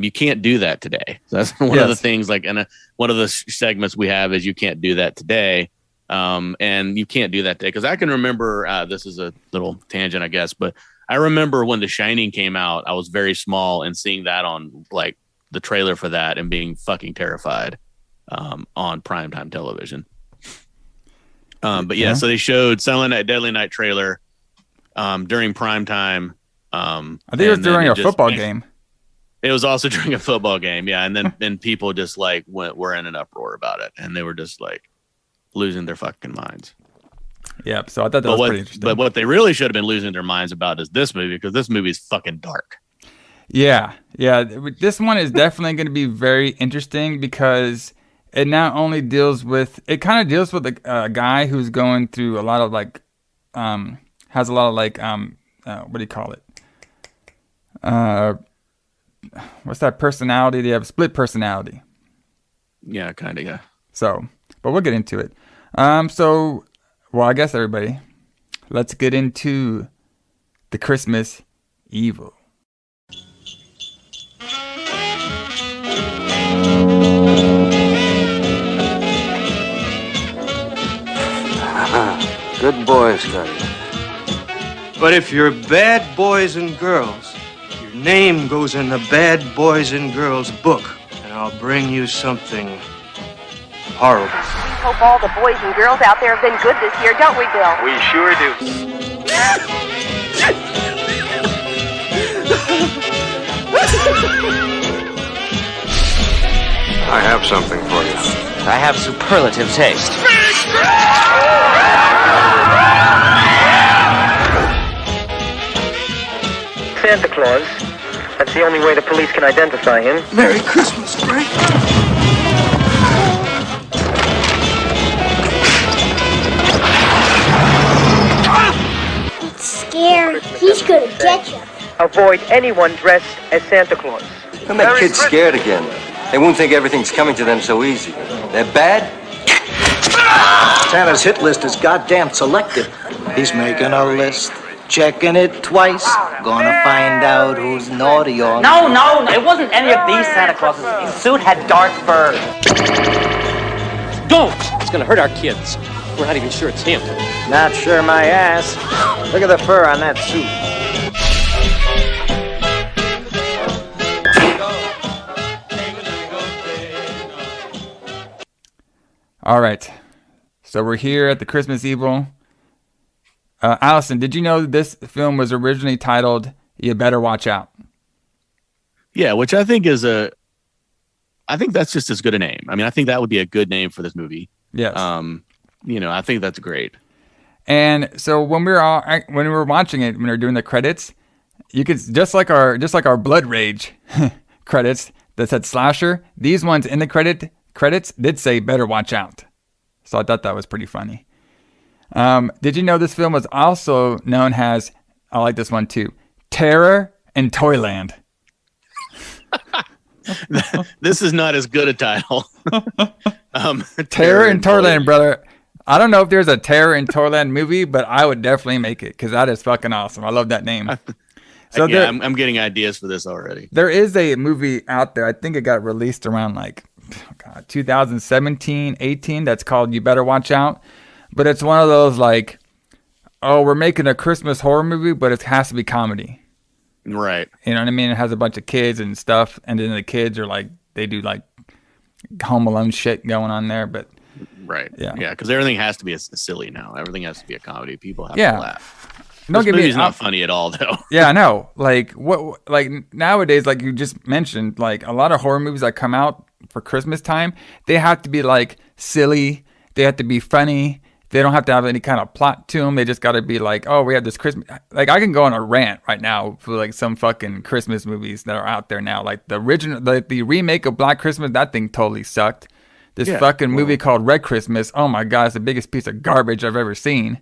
you can't do that today. So that's one of the things. Like, and one of the segments we have is you can't do that today, and you can't do that today because I can remember. This is a little tangent, I guess, but I remember when The Shining came out. I was very small and seeing that on like the trailer for that and being fucking terrified. On primetime television. But so they showed Silent Night, Deadly Night trailer during primetime. I think it was during a football game. It was also during a football game, yeah. And then people just like were in an uproar about it, and they were just like losing their fucking minds. Yeah, so I thought that was pretty interesting. But what they really should have been losing their minds about is this movie, because this movie is fucking dark. Yeah. This one is definitely going to be very interesting because it not only deals with a guy who's going through a lot of like, has a lot of like, what do you call it? What's that personality? They have split personality. Yeah, kind of, yeah. So, but we'll get into it. I guess everybody, let's get into the Christmas Evil. Good boy, Scotty. But if you're bad boys and girls, your name goes in the bad boys and girls book, and I'll bring you something horrible. We hope all the boys and girls out there have been good this year, don't we, Bill? We sure do. I have something for you. I have superlative taste. Santa Claus. That's the only way the police can identify him. Merry Christmas, Frank. It's scary. He's gonna get you. Avoid anyone dressed as Santa Claus. Don't make kids scared again. They won't think everything's coming to them so easy. They're bad. Santa's hit list is goddamn selective. He's making a list, checking it twice. Gonna find out who's naughty or No, it wasn't any of these Santa Clauses. His suit had dark fur. Don't! It's gonna hurt our kids. We're not even sure it's him. Not sure my ass. Look at the fur on that suit. All right, so we're here at the Christmas Evil. Allison, did you know this film was originally titled You Better Watch Out? Yeah, which I think I think that's just as good a name. I mean, I think that would be a good name for this movie. Yes. I think that's great. And so when we were watching it, when we were doing the credits, you could just like our Blood Rage credits that said slasher. These ones in the credits did say better watch out. So I thought that was pretty funny. Did you know this film was also known as, I like this one too, Terror in Toyland? This is not as good a title. Terror in Toyland, brother. I don't know if there's a Terror in Toyland movie, but I would definitely make it because that is fucking awesome. I love that name. So yeah, I'm getting ideas for this already. There is a movie out there. I think it got released around 2017, 18. That's called You Better Watch Out. But it's one of those like, oh, we're making a Christmas horror movie, but it has to be comedy. Right. You know what I mean? It has a bunch of kids and stuff. And then the kids are like, they do like Home Alone shit going on there. But right. Yeah. Yeah. Because everything has to be silly now. Everything has to be a comedy. People have to laugh. Don't this get movie's not funny at all, though. Yeah, I know. Like nowadays, like you just mentioned, like a lot of horror movies that come out for Christmas time, they have to be like silly. They have to be funny. They don't have to have any kind of plot to them. They just got to be like, oh, we have this Christmas. Like I can go on a rant right now for like some fucking Christmas movies that are out there now. Like the original, the remake of Black Christmas, that thing totally sucked. This fucking movie called Red Christmas. Oh my God, it's the biggest piece of garbage I've ever seen.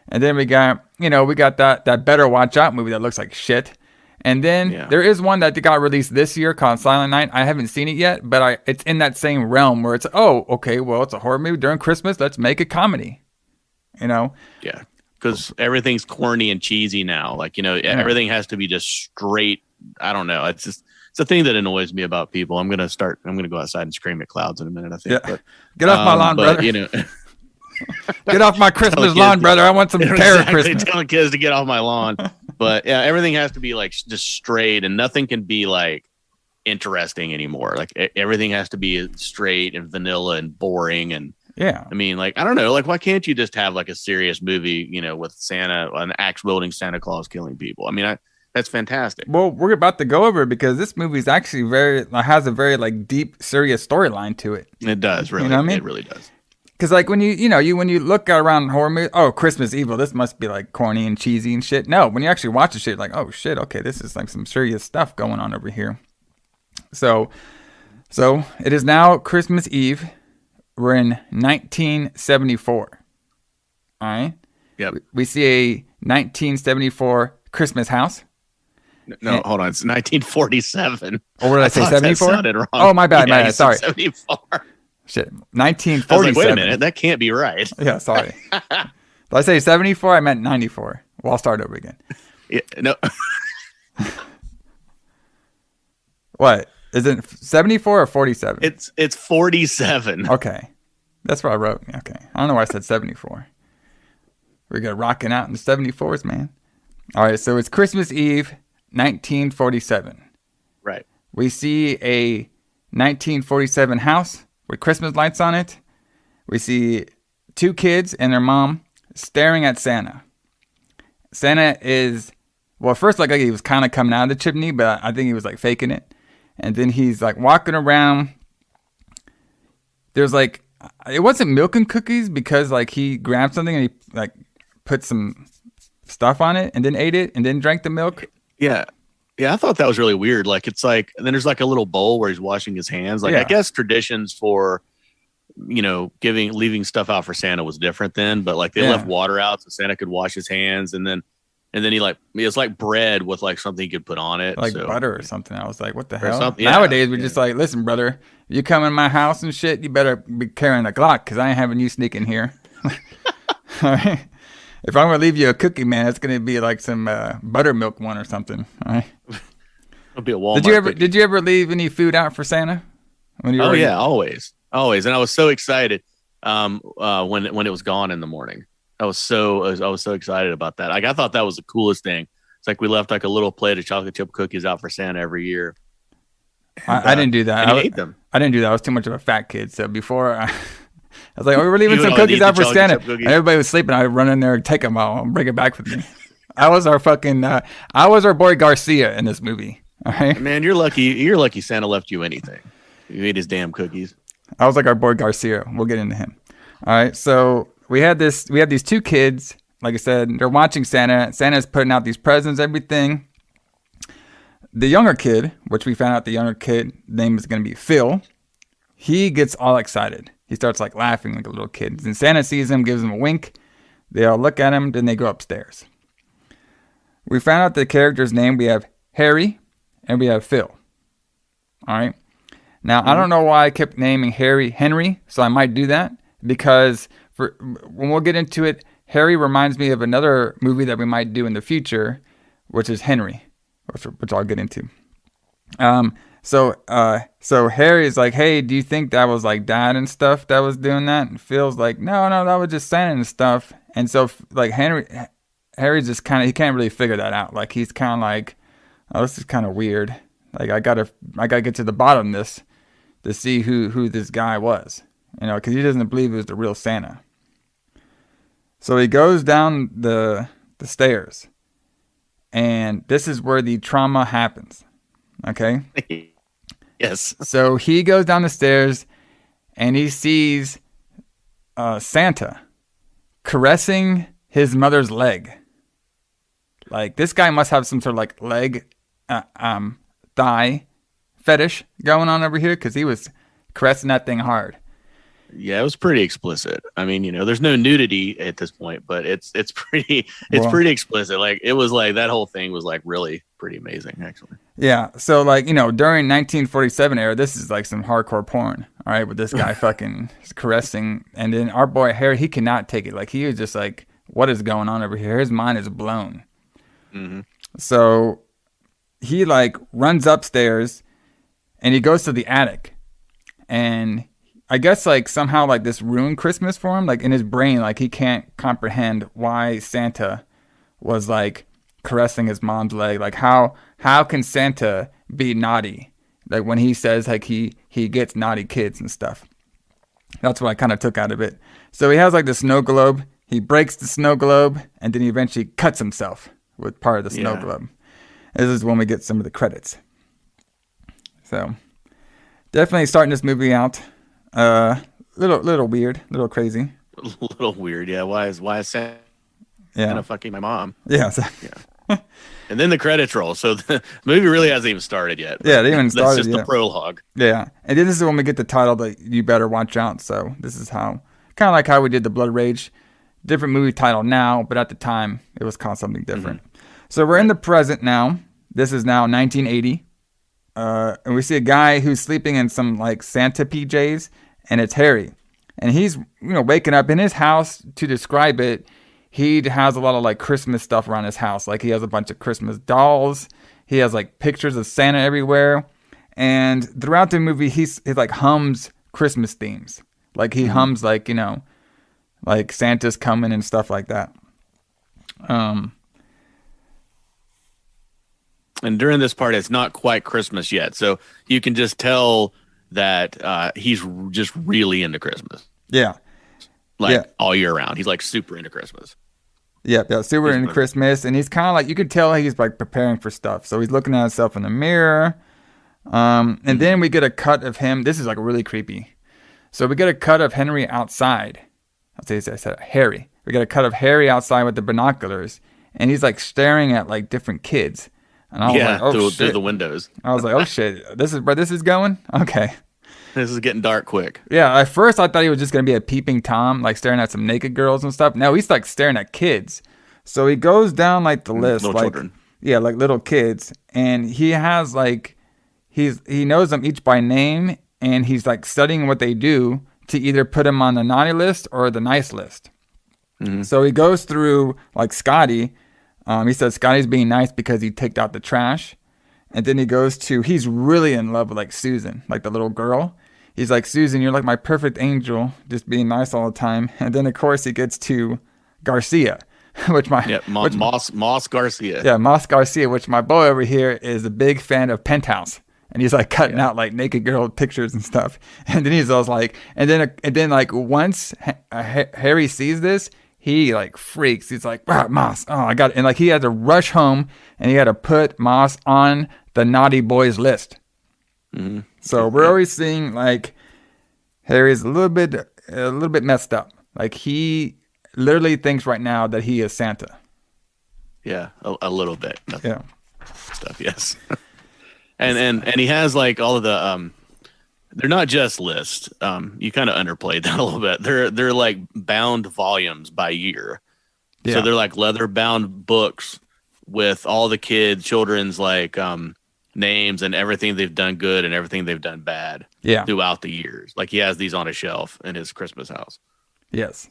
And then we got that Better Watch Out movie that looks like shit. And then there is one that got released this year called Silent Night. I haven't seen it yet, but it's in that same realm where it's, oh, okay, well, it's a horror movie during Christmas. Let's make a comedy, Yeah, because everything's corny and cheesy now. Like, everything has to be just straight. I don't know. It's a thing that annoys me about people. I'm going to go outside and scream at clouds in a minute, I think. Yeah. But, get off my lawn, brother. Get off my Christmas lawn, brother. I want some terror Christmas. Telling kids to get off my lawn. But yeah, everything has to be like just straight, and nothing can be like interesting anymore. Like everything has to be straight and vanilla and boring. And I mean, like, I don't know, like, why can't you just have like a serious movie, with Santa, an axe wielding Santa Claus killing people? I mean, that's fantastic. Well, we're about to go over it because this movie is actually has a very like deep, serious storyline to it. It does, really. You know what I mean? It really does. Because like when when you look around horror movies, oh, Christmas Evil, this must be like corny and cheesy and shit. No, when you actually watch the shit, like, oh shit, okay, this is like some serious stuff going on over here. So it is now Christmas Eve. We're in 1974. All right. Yep. We see a 1974 Christmas house. No, hold on. It's 1947. Or what did I say? 74? Sounded wrong. Oh, my bad. Sorry. 74. Shit, 1947. I was like, wait a minute, that can't be right. Yeah, sorry. Did I say 74? I meant 94. Well, I'll start over again. Yeah, no. What? Is it 74 or 47? It's 47. Okay. That's what I wrote. Okay. I don't know why I said 74. We're going to rocking out in the 74s, man. All right, so it's Christmas Eve, 1947. Right. We see a 1947 house with Christmas lights on it. We see two kids and their mom staring at Santa. Santa is, well, first like he was kind of coming out of the chimney, but I think he was like faking it. And then he's like walking around. There's like, it wasn't milk and cookies because like he grabbed something and he like put some stuff on it and then ate it and then drank the milk. Yeah. Yeah, I thought that was really weird. Like, it's like, and then there's like a little bowl where he's washing his hands. Like, I guess traditions for, leaving stuff out for Santa was different then, but like they left water out so Santa could wash his hands. And then it's like bread with like something you could put on it. Like butter or something. I was like, what the hell? Nowadays, we're just like, listen, brother, you come in my house and shit, you better be carrying a Glock because I ain't having you sneak in here. All right. If I'm going to leave you a cookie, man, it's going to be like some buttermilk one or something. All right. It'll be a Walmart. Did you ever leave any food out for Santa? Yeah, always. And I was so excited when it was gone in the morning. I was so excited about that. Like, I thought that was the coolest thing. It's like we left like a little plate of chocolate chip cookies out for Santa every year. And, I didn't do that. I ate them. I didn't do that. I was too much of a fat kid. So before I was like, oh, we're leaving some cookies out for Santa. And everybody was sleeping. I'd run in there and take them all and bring it back with me. I was our boy Garcia in this movie. All right? Man, you're lucky Santa left you anything. You ate his damn cookies. I was like our boy Garcia. We'll get into him. All right. So we have these two kids. Like I said, they're watching Santa. Santa's putting out these presents, everything. The younger kid, which we found out the younger kid name is going to be Phil, he gets all excited. He starts like laughing like a little kid. And Santa sees him, gives him a wink. They all look at him, then they go upstairs. We found out the character's name. We have Harry and we have Phil. All right. Now, I don't know why I kept naming Harry Henry, so I might do that because when we'll get into it, Harry reminds me of another movie that we might do in the future, which is Henry, which I'll get into. So Harry's like, hey, do you think that was like Dad and stuff that was doing that? And Phil's like, no, that was just Santa and stuff. And so like Harry's just kind of, he can't really figure that out. Like he's kind of like, oh, this is kind of weird. Like I gotta get to the bottom of this to see who this guy was, because he doesn't believe it was the real Santa. So he goes down the stairs, and this is where the trauma happens. Okay. Yes. So he goes down the stairs, and he sees Santa caressing his mother's leg. Like this guy must have some sort of like leg, thigh fetish going on over here because he was caressing that thing hard. Yeah, it was pretty explicit. I mean, there's no nudity at this point, but it's pretty explicit. Like it was like that whole thing was like really pretty amazing, actually. Yeah. So like during 1947 era, this is like some hardcore porn. All right, with this guy fucking caressing, and then our boy Harry, he cannot take it. Like he was just like, what is going on over here? His mind is blown. Mm-hmm. So he like runs upstairs, and he goes to the attic, and I guess like somehow like this ruined Christmas for him. Like in his brain, like he can't comprehend why Santa was like caressing his mom's leg. Like how can Santa be naughty? Like when he says like he gets naughty kids and stuff. That's what I kind of took out of it. So he has like the snow globe. He breaks the snow globe, and then he eventually cuts himself with part of the snow globe. This is when we get some of the credits. So definitely starting this movie out. Little weird, little crazy. A little weird, yeah. Why is Santa fucking my mom? Yeah. Yeah. And then the credits roll. So the movie really hasn't even started yet. Yeah, they even started. That's just the prologue. Yeah. And then this is when we get the title that you better watch out. So this is how, kind of like how we did the Blood Rage. Different movie title now, but at the time it was called something different. Mm-hmm. So we're in the present now. This is now 1980. And we see a guy who's sleeping in some like Santa PJs, and it's Harry. And he's, waking up in his house. To describe it, he has a lot of like Christmas stuff around his house. Like he has a bunch of Christmas dolls. He has like pictures of Santa everywhere. And throughout the movie, he like hums Christmas themes. Like he hums like, like Santa's coming and stuff like that. And during this part, it's not quite Christmas yet. So you can just tell that he's just really into Christmas. Yeah. All year round. He's like super into Christmas. Yeah, super into Christmas. And he's kind of like, you can tell he's like preparing for stuff. So he's looking at himself in the mirror. And then we get a cut of him. This is like really creepy. So we get a cut of Henry outside. I said Harry. We get a cut of Harry outside with the binoculars. And he's like staring at like different kids. And I was like, oh, through the windows. I was like, oh shit, this is where this is going? Okay. This is getting dark quick. Yeah, at first I thought he was just going to be a peeping Tom, like staring at some naked girls and stuff. No, he's like staring at kids. So he goes down like the list. Little like, children. Yeah, like little kids. And he has like, he knows them each by name, and he's like studying what they do to either put them on the naughty list or the nice list. Mm-hmm. So he goes through like Scotty. He says Scotty's being nice because he took out the trash. And then he goes to, he's really in love with like Susan, like the little girl. He's like, Susan, you're like my perfect angel, just being nice all the time. And then of course he gets to Garcia, which Moss Garcia. Yeah, Moss Garcia, which my boy over here is a big fan of Penthouse. And he's like cutting out like naked girl pictures and stuff. And then he's always like, and then like once Harry sees this, he like freaks. He's like, Moss, oh, I got it. And like he had to rush home, and he had to put Moss on the naughty boys list. Mm-hmm. So we're always seeing like Harry's a little bit messed up. Like, he literally thinks right now that he is Santa. Yeah, a little bit. Yeah. Stuff, yes. and he has like all of the they're not just lists. You kind of underplayed that a little bit. They're like bound volumes by year. Yeah. So they're like leather bound books with all the children's like names and everything they've done good and everything they've done bad throughout the years. Like, he has these on a shelf in his Christmas house. Yes.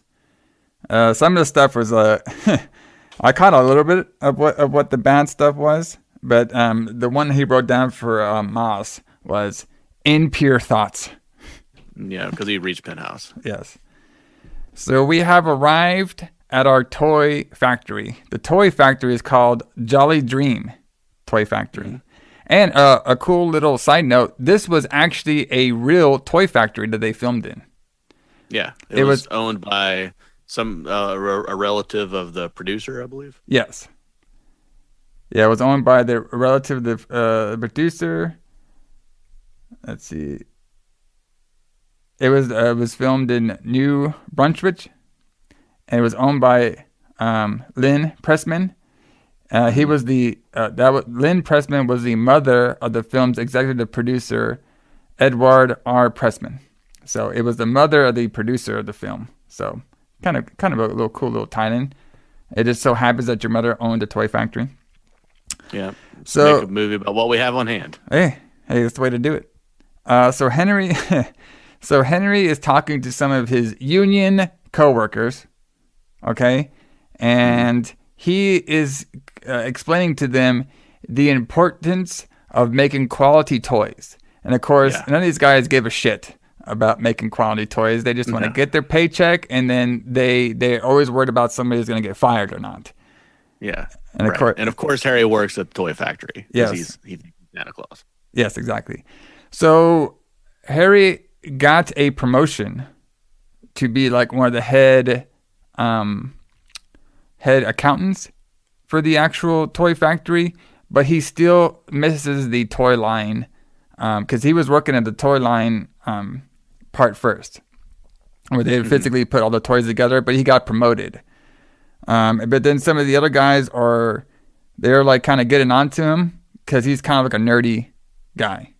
Some of the stuff was I caught a little bit of what the bad stuff was, but the one he wrote down for Moss was impure thoughts. Yeah, because he reached penthouse. Yes. So we have arrived at our toy factory. The toy factory is called Jolly Dream Toy Factory. Mm-hmm. And a cool little side note, this was actually a real toy factory that they filmed in. Yeah, it was owned by some a relative of the producer, I believe. Yes. Yeah, it was owned by the relative of the producer. Let's see. It was filmed in New Brunswick, and it was owned by Lynn Pressman. He was Lynn Pressman was the mother of the film's executive producer, Edward R. Pressman. So it was the mother of the producer of the film. So kind of a little cool little tie-in. It just so happens that your mother owned a toy factory. Yeah. So make a movie about what we have on hand. Hey, that's the way to do it. So Henry is talking to some of his union coworkers. Okay, and he is explaining to them the importance of making quality toys. And of course, none of these guys give a shit about making quality toys. They just want to get their paycheck, and then they're always worried about somebody's going to get fired or not. Yeah, and of course, Harry works at the toy factory. Yes, he's Santa Claus. Yes, exactly. So Harry got a promotion to be like one of the head accountants for the actual toy factory, but he still misses the toy line because he was working at the toy line part first, where they physically put all the toys together, but he got promoted. But then some of the other guys they're like kind of getting onto him because he's kind of like a nerdy guy.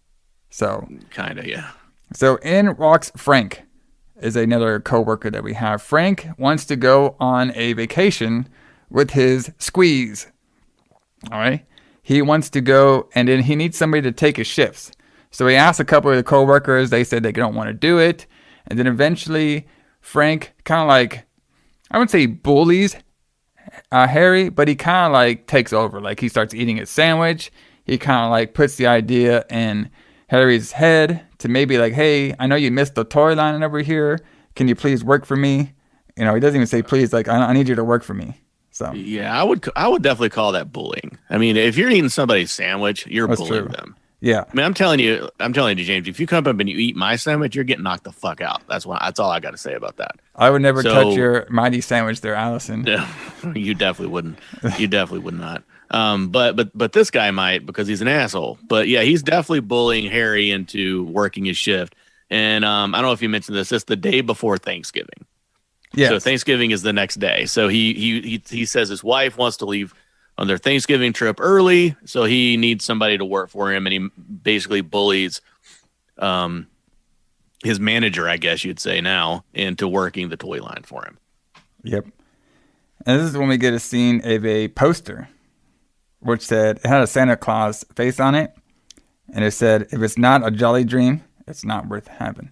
So kind of, yeah. So in walks Frank, is another coworker that we have. Frank wants to go on a vacation with his squeeze. All right. He wants to go, and then he needs somebody to take his shifts. So he asked a couple of the coworkers. They said they don't want to do it. And then eventually Frank kind of like, I wouldn't say bullies Harry, but he kind of like takes over. Like, he starts eating his sandwich. He kind of like puts the idea in Harry's head to maybe like, hey, I know you missed the toy line over here. Can you please work for me? You know, he doesn't even say please. Like, I need you to work for me. So yeah, I would definitely call that bullying. I mean, if you're eating somebody's sandwich, you're bullying them. Yeah. I mean, I'm telling you, James, if you come up and you eat my sandwich, you're getting knocked the fuck out. That's all I got to say about that. I would never touch your mighty sandwich there, Allison. Yeah, you definitely wouldn't. You definitely would not. But this guy might, because he's an asshole. But yeah, he's definitely bullying Harry into working his shift. And I don't know if you mentioned this. It's the day before Thanksgiving. Yeah. So Thanksgiving is the next day. So he says his wife wants to leave on their Thanksgiving trip early, so he needs somebody to work for him, and he basically bullies his manager, I guess you'd say now, into working the toy line for him. Yep. And this is when we get a scene of a poster, which said, it had a Santa Claus face on it, and it said, if it's not a jolly dream, it's not worth having.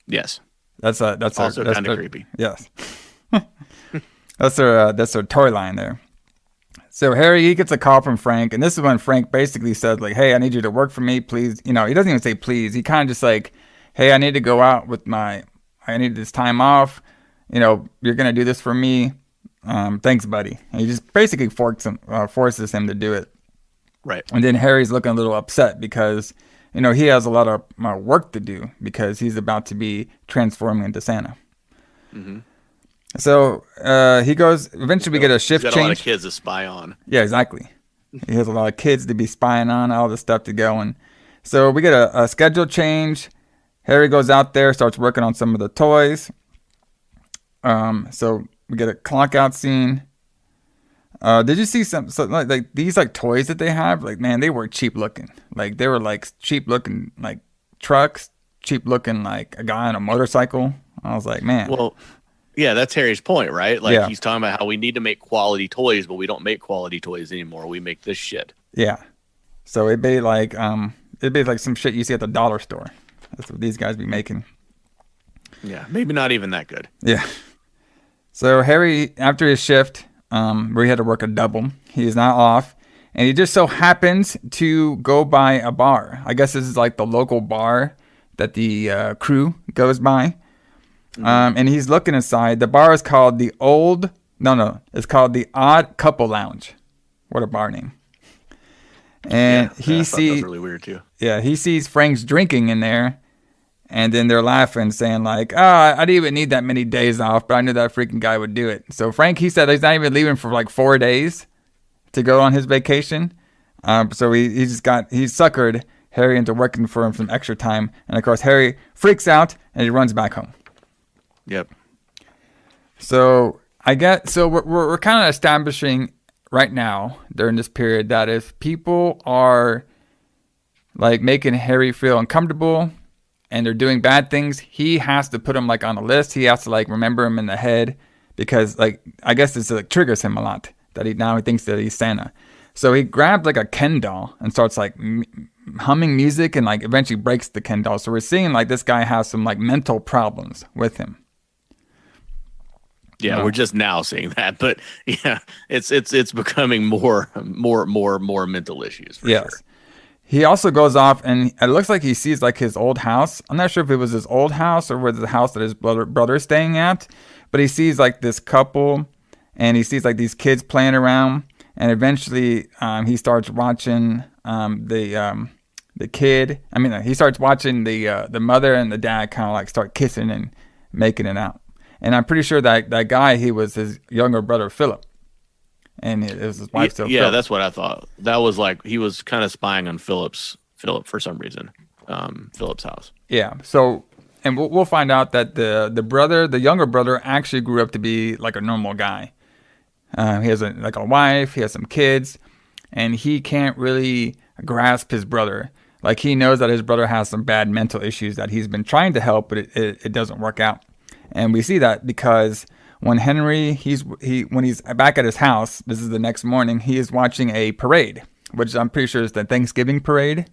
Yes. That's also kind of creepy. Yes. That's their toy line there. So Harry, he gets a call from Frank, and this is when Frank basically says, like, hey, I need you to work for me, please. You know, he doesn't even say please. He kind of just like, hey, I need to go out with I need this time off. You know, you're going to do this for me. Thanks, buddy. And he just basically forces him to do it. Right. And then Harry's looking a little upset because, you know, he has a lot of work to do because he's about to be transforming into Santa. Mm-hmm. So he goes, eventually we get a shift change. He's got a lot of kids to spy on. Yeah, exactly. He has a lot of kids to be spying on, all this stuff to go. And so we get a schedule change. Harry goes out there, starts working on some of the toys. So we get a clock out scene. Did you see some like these like toys that they have? Like, man, they were cheap looking. Like they were like cheap looking like trucks, cheap looking like a guy on a motorcycle. I was like, man. Well, yeah, that's Harry's point, right? Like he's talking about how we need to make quality toys, but we don't make quality toys anymore. We make this shit. Yeah. So it'd be like some shit you see at the dollar store. That's what these guys be making. Yeah, maybe not even that good. Yeah. So Harry, after his shift, where he had to work a double, he is now off, and he just so happens to go by a bar. I guess this is like the local bar that the crew goes by. And he's looking inside. The bar is called it's called the Odd Couple Lounge. What a bar name. And he sees, that was really weird too. Yeah, he sees Frank's drinking in there, and then they're laughing, saying like, I didn't even need that many days off, but I knew that freaking guy would do it. So Frank, he said he's not even leaving for like 4 days to go on his vacation. So he suckered Harry into working for him some extra time, and of course Harry freaks out and he runs back home. Yep. So we're kind of establishing right now during this period that if people are like making Harry feel uncomfortable and they're doing bad things, he has to put them like on a list. He has to like remember them in the head, because like I guess this like triggers him a lot that he thinks that he's Santa. So he grabbed like a Ken doll and starts like humming music and like eventually breaks the Ken doll. So we're seeing like this guy has some like mental problems with him. Yeah, we're just now seeing that, but yeah, it's becoming more mental issues. For sure. He also goes off and it looks like he sees like his old house. I'm not sure if it was his old house or was it the house that his brother's staying at, but he sees like this couple and he sees like these kids playing around, and eventually he starts watching the kid. I mean, he starts watching the mother and the dad kind of like start kissing and making it out. And I'm pretty sure that guy, he was his younger brother, Philip. And it was his wife, yeah, that's what I thought. That was like, he was kind of spying on Philip for some reason. Philip's house. Yeah. So, and we'll find out that the younger brother actually grew up to be like a normal guy. He has a wife, he has some kids, and he can't really grasp his brother. Like he knows that his brother has some bad mental issues that he's been trying to help, but it doesn't work out. And we see that because when Henry, when he's back at his house, this is the next morning, he is watching a parade, which I'm pretty sure is the Thanksgiving parade.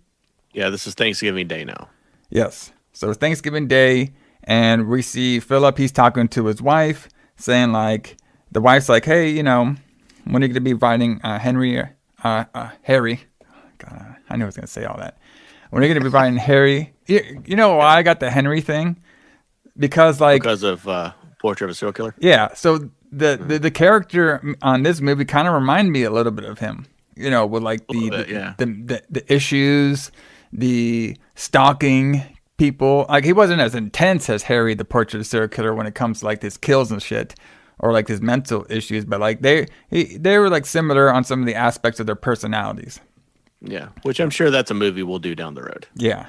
Yeah, this is Thanksgiving Day now. Yes. So it's Thanksgiving Day, and we see Philip, he's talking to his wife, saying like, the wife's like, hey, when are you going to be inviting Harry? God, I knew I was going to say all that. When are you going to be inviting Harry? You know why I got the Henry thing? Because of Portrait of a Serial Killer. Yeah, so the character on this movie kind of reminded me a little bit of him. With like the issues, the stalking people. Like he wasn't as intense as Harry, the Portrait of a Serial Killer, when it comes to like his kills and shit, or like his mental issues. But like they were like similar on some of the aspects of their personalities. Yeah, which I'm sure that's a movie we'll do down the road. Yeah,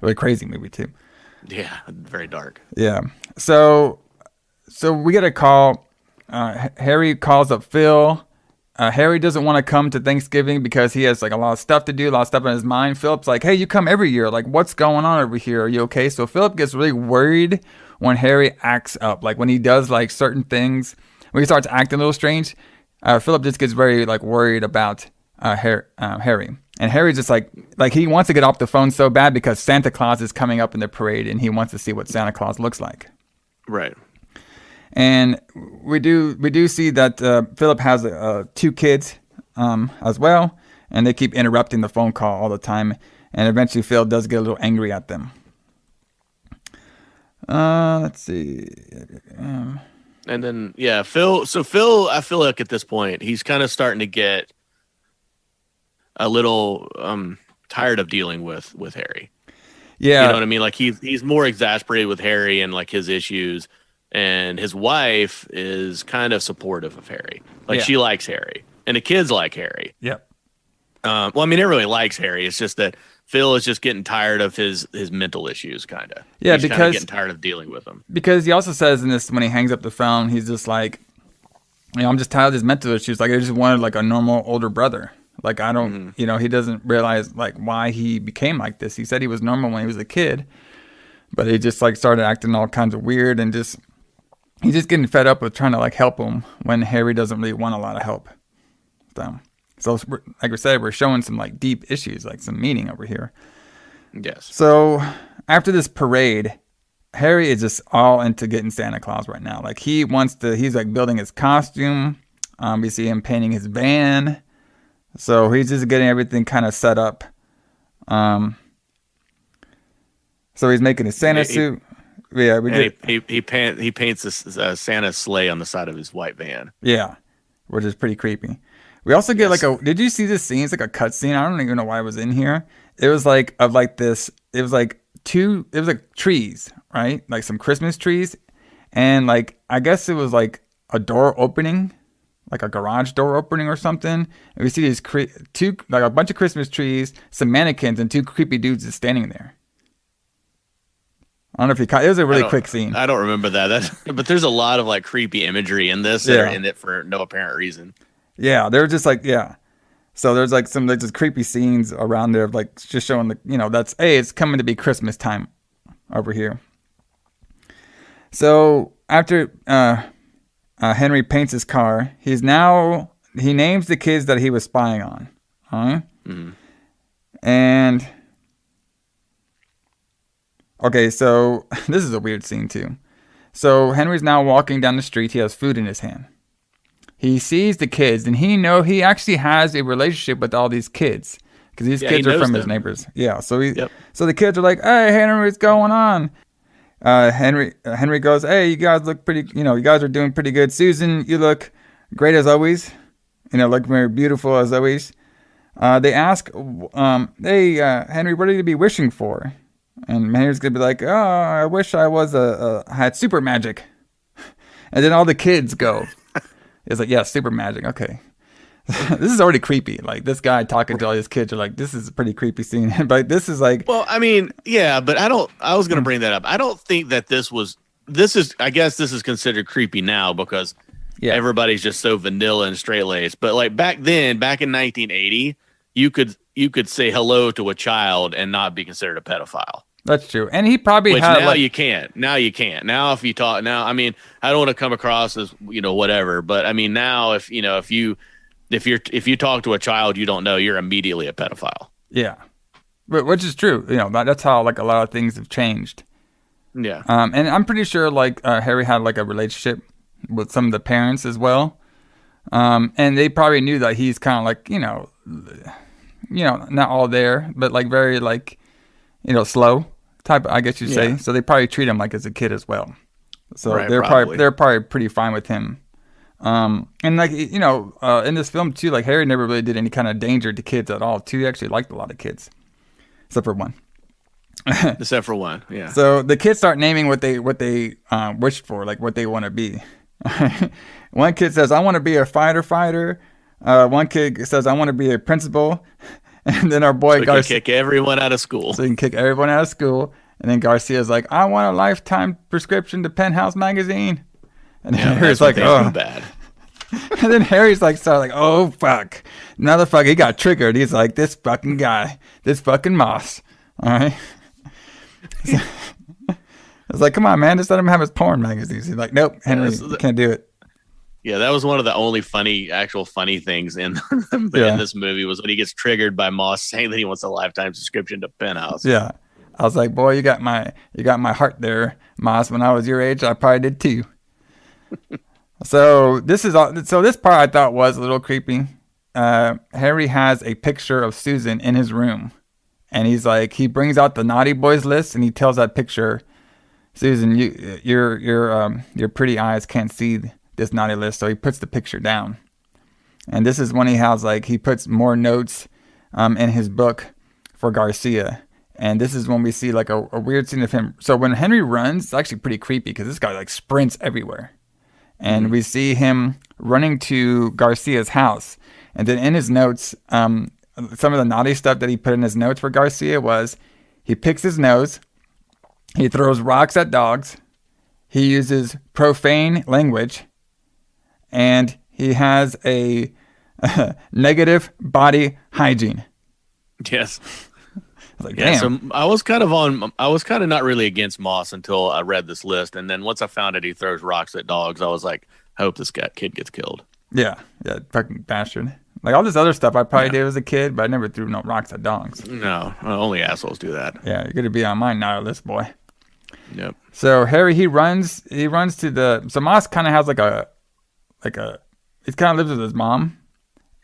a crazy movie too. Yeah, very dark. Yeah. So we get a call. Harry calls up Phil. Harry doesn't want to come to Thanksgiving because he has like a lot of stuff to do, a lot of stuff in his mind. Philip's like, hey, you come every year. Like, what's going on over here? Are you okay? So Philip gets really worried when Harry acts up. Like when he does like certain things, when he starts acting a little strange, Philip just gets very like worried about Harry. And Harry's just like he wants to get off the phone so bad because Santa Claus is coming up in the parade and he wants to see what Santa Claus looks like. Right. And we do see that Philip has 2 kids as well, and they keep interrupting the phone call all the time. And eventually Phil does get a little angry at them. Let's see. And then, yeah, Phil, I feel like at this point, he's kind of starting to get a little tired of dealing with Harry. Yeah. You know what I mean? Like he's more exasperated with Harry and like his issues, and his wife is kind of supportive of Harry. Like she likes Harry and the kids like Harry. Yep. Well, I mean, everybody likes Harry. It's just that Phil is just getting tired of his mental issues, kind of. Yeah, he's because getting tired of dealing with them. Because he also says in this, when he hangs up the phone, he's just like, I'm just tired of his mental issues. Like, I just wanted like a normal older brother. Like, I don't, he doesn't realize like why he became like this. He said he was normal when he was a kid, but he just like started acting all kinds of weird and he's just getting fed up with trying to like help him when Harry doesn't really want a lot of help. So like we said, we're showing some like deep issues, like some meaning over here. Yes. So after this parade, Harry is just all into getting Santa Claus right now. Like he's like building his costume. We see him painting his van. So he's just getting everything kind of set up. So he's making his Santa suit. Yeah, he paints a Santa sleigh on the side of his white van. Yeah, which is pretty creepy. We also get did you see this scene? It's like a cut scene. I don't even know why it was in here. It was like trees, right? Like some Christmas trees. And like, I guess it was like a door opening, like a garage door opening or something. And we see these a bunch of Christmas trees, some mannequins, and two creepy dudes just standing there. I don't know if you caught it. Was a really quick scene. I don't remember that. But there's a lot of like creepy imagery in this that are in it for no apparent reason. Yeah, they're just like, So there's like some just creepy scenes around there, like just showing the, it's coming to be Christmas time over here. So after Henry paints his car, he names the kids that he was spying on. And okay, so this is a weird scene too. So Henry's now walking down the street. He has food in his hand. He sees the kids, and he actually has a relationship with all these kids because these kids are from his neighbors. Yeah, so so the kids are like, "Hey, Henry, what's going on?" Henry goes, "Hey, you guys look pretty. You guys are doing pretty good. Susan, you look great as always. Look very beautiful as always." They ask, "Hey, Henry, what are you to be wishing for?" And Henry's gonna be like, "Oh, I wish I had super magic." And then all the kids go. It's like, yeah, super magic. Okay. This is already creepy. Like this guy talking to all his kids are like, this is a pretty creepy scene. But this is like, well, I mean, yeah, but I was going to bring that up. I don't think that I guess this is considered creepy now because everybody's just so vanilla and straight laced. But like back in 1980, you could say hello to a child and not be considered a pedophile. That's true. And he probably had now you can't. Now you can't. Now if you talk I mean, I don't want to come across as, whatever, but I mean now if you talk to a child you don't know, you're immediately a pedophile. Yeah. Which is true. That's how like a lot of things have changed. Yeah. And I'm pretty sure like Harry had like a relationship with some of the parents as well. And they probably knew that he's kind of like, not all there, but like very like slow type, I guess you'd say. So they probably treat him like as a kid as well. So they're probably pretty fine with him. And like, in this film too, like Harry never really did any kind of danger to kids at all too. He actually liked a lot of kids, except for one. Yeah. So the kids start naming what they wished for, like what they want to be. One kid says, "I want to be a fighter." One kid says, "I want to be a principal." And then our boy Garcia kick everyone out of school. So he can kick everyone out of school. And then Garcia's like, "I want a lifetime prescription to Penthouse magazine." And then Harry's like, "Oh, bad." And then Harry's like, "Oh fuck, another fuck." He got triggered. He's like, "This fucking guy, this fucking Moss." All right. I was like, "Come on, man, just let him have his porn magazines." He's like, "Nope, Henry, you can't do it." Yeah, that was one of the only funny things in this movie was when he gets triggered by Moss saying that he wants a lifetime subscription to Penthouse. Yeah, I was like, "Boy, you got my heart there, Moss. When I was your age, I probably did too." So this part I thought was a little creepy. Harry has a picture of Susan in his room, and he brings out the naughty boys list, and he tells that picture, "Susan, your pretty eyes can't see this naughty list." So he puts the picture down, and this is when he puts more notes in his book for Garcia, and this is when we see like a weird scene of him. So when Henry runs, it's actually pretty creepy because this guy like sprints everywhere, and we see him running to Garcia's house, and then in his notes some of the naughty stuff that he put in his notes for Garcia was he picks his nose, he throws rocks at dogs, he uses profane language, and he has a negative body hygiene. Yes. Like, yeah, damn. so I was kind of not really against Moss until I read this list, and then once I found out he throws rocks at dogs, I was like, I hope this kid gets killed. Yeah, fucking bastard. Like all this other stuff I probably did as a kid, but I never threw no rocks at dogs. No, only assholes do that. Yeah, you're gonna be on my naughty list, boy. Yep. So Harry, he runs to the. So Moss kind of has he kind of lives with his mom,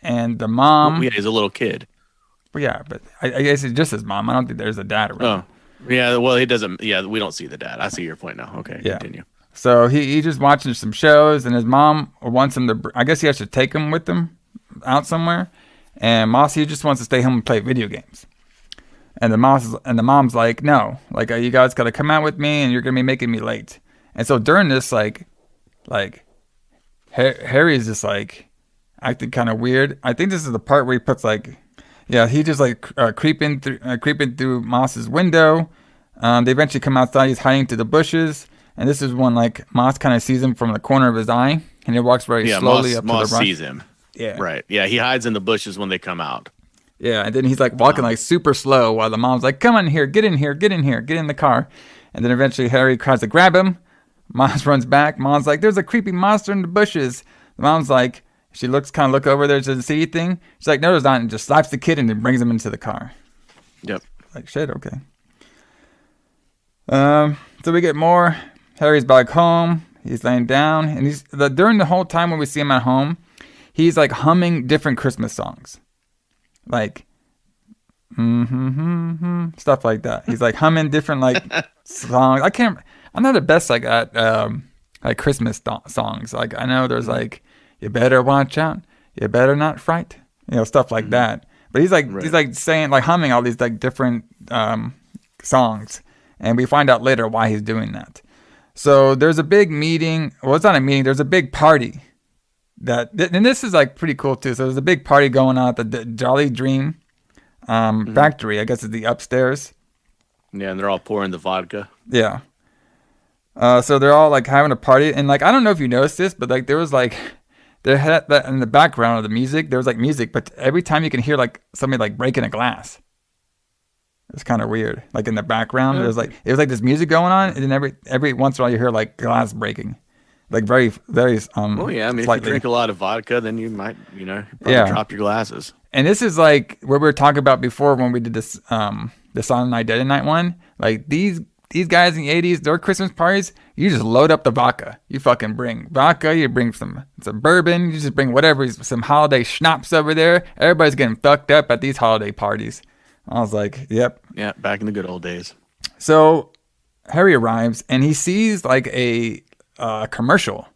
and the mom. Oh, yeah, he's a little kid. Well, yeah, but I guess it's just his mom. I don't think there's a dad around. Oh, yeah. Well, he doesn't. Yeah, we don't see the dad. I see your point now. Okay, yeah. Continue. So he's just watching some shows, and his mom wants him to. I guess he has to take him with him out somewhere, and Moss he just wants to stay home and play video games. And the mom's like, no, like you guys got to come out with me, and you're gonna be making me late. And so during this, like Harry is just like acting kind of weird. I think this is the part where he puts like. Yeah, he just like creeping through Moss's window. They eventually come outside. He's hiding through the bushes, and this is when like Moss kind of sees him from the corner of his eye, and he walks very slowly up to the Moss rock. sees him. Yeah, right. Yeah, he hides in the bushes when they come out. Yeah, and then he's like walking like super slow while the mom's like, "Come on here, get in here, get in here, get in the car." And then eventually Harry tries to grab him. Moss runs back. Mom's like, "There's a creepy monster in the bushes." The mom's like. She look over there to see anything. She's like, no, there's not, and just slaps the kid and then brings him into the car. Yep. Like, shit, okay. So we get more. Harry's back home. He's laying down. And during the whole time when we see him at home, he's like humming different Christmas songs. Like, stuff like that. He's like humming different like songs. I'm not the best like at like Christmas songs. Like, I know there's like, you better watch out. You better not fright. Stuff like that. But he's like saying, like humming all these like different songs. And we find out later why he's doing that. So there's a big meeting. Well, it's not a meeting. There's a big party. And this is like pretty cool too. So there's a big party going on at the Jolly Dream factory. I guess it's the upstairs. Yeah, and they're all pouring the vodka. Yeah. So they're all like having a party. And like, I don't know if you noticed this, but like there was like... There had that in the background of the music. There was like music, but every time you can hear like somebody like breaking a glass. It's kind of weird. Like in the background, it was like this music going on, and then every once in a while you hear like glass breaking, like very very. Oh yeah, I mean, slightly. If you drink a lot of vodka, then you might drop your glasses. And this is like what we were talking about before when we did this the Silent Night Deadly Night one. Like these guys in the 80s, their Christmas parties, you just load up the vodka. You fucking bring vodka, you bring some bourbon, you just bring whatever, some holiday schnapps over there. Everybody's getting fucked up at these holiday parties. I was like, yep. Yeah, back in the good old days. So Harry arrives and he sees like a commercial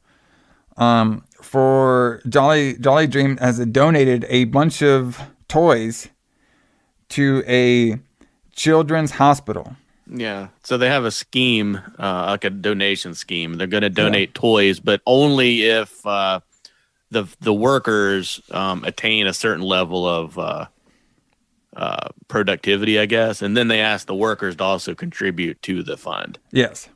for Jolly Dream has donated a bunch of toys to a children's hospital. Yeah, so they have a scheme, like a donation scheme. They're going to donate toys, but only if the workers attain a certain level of productivity, I guess. And then they ask the workers to also contribute to the fund. Yes,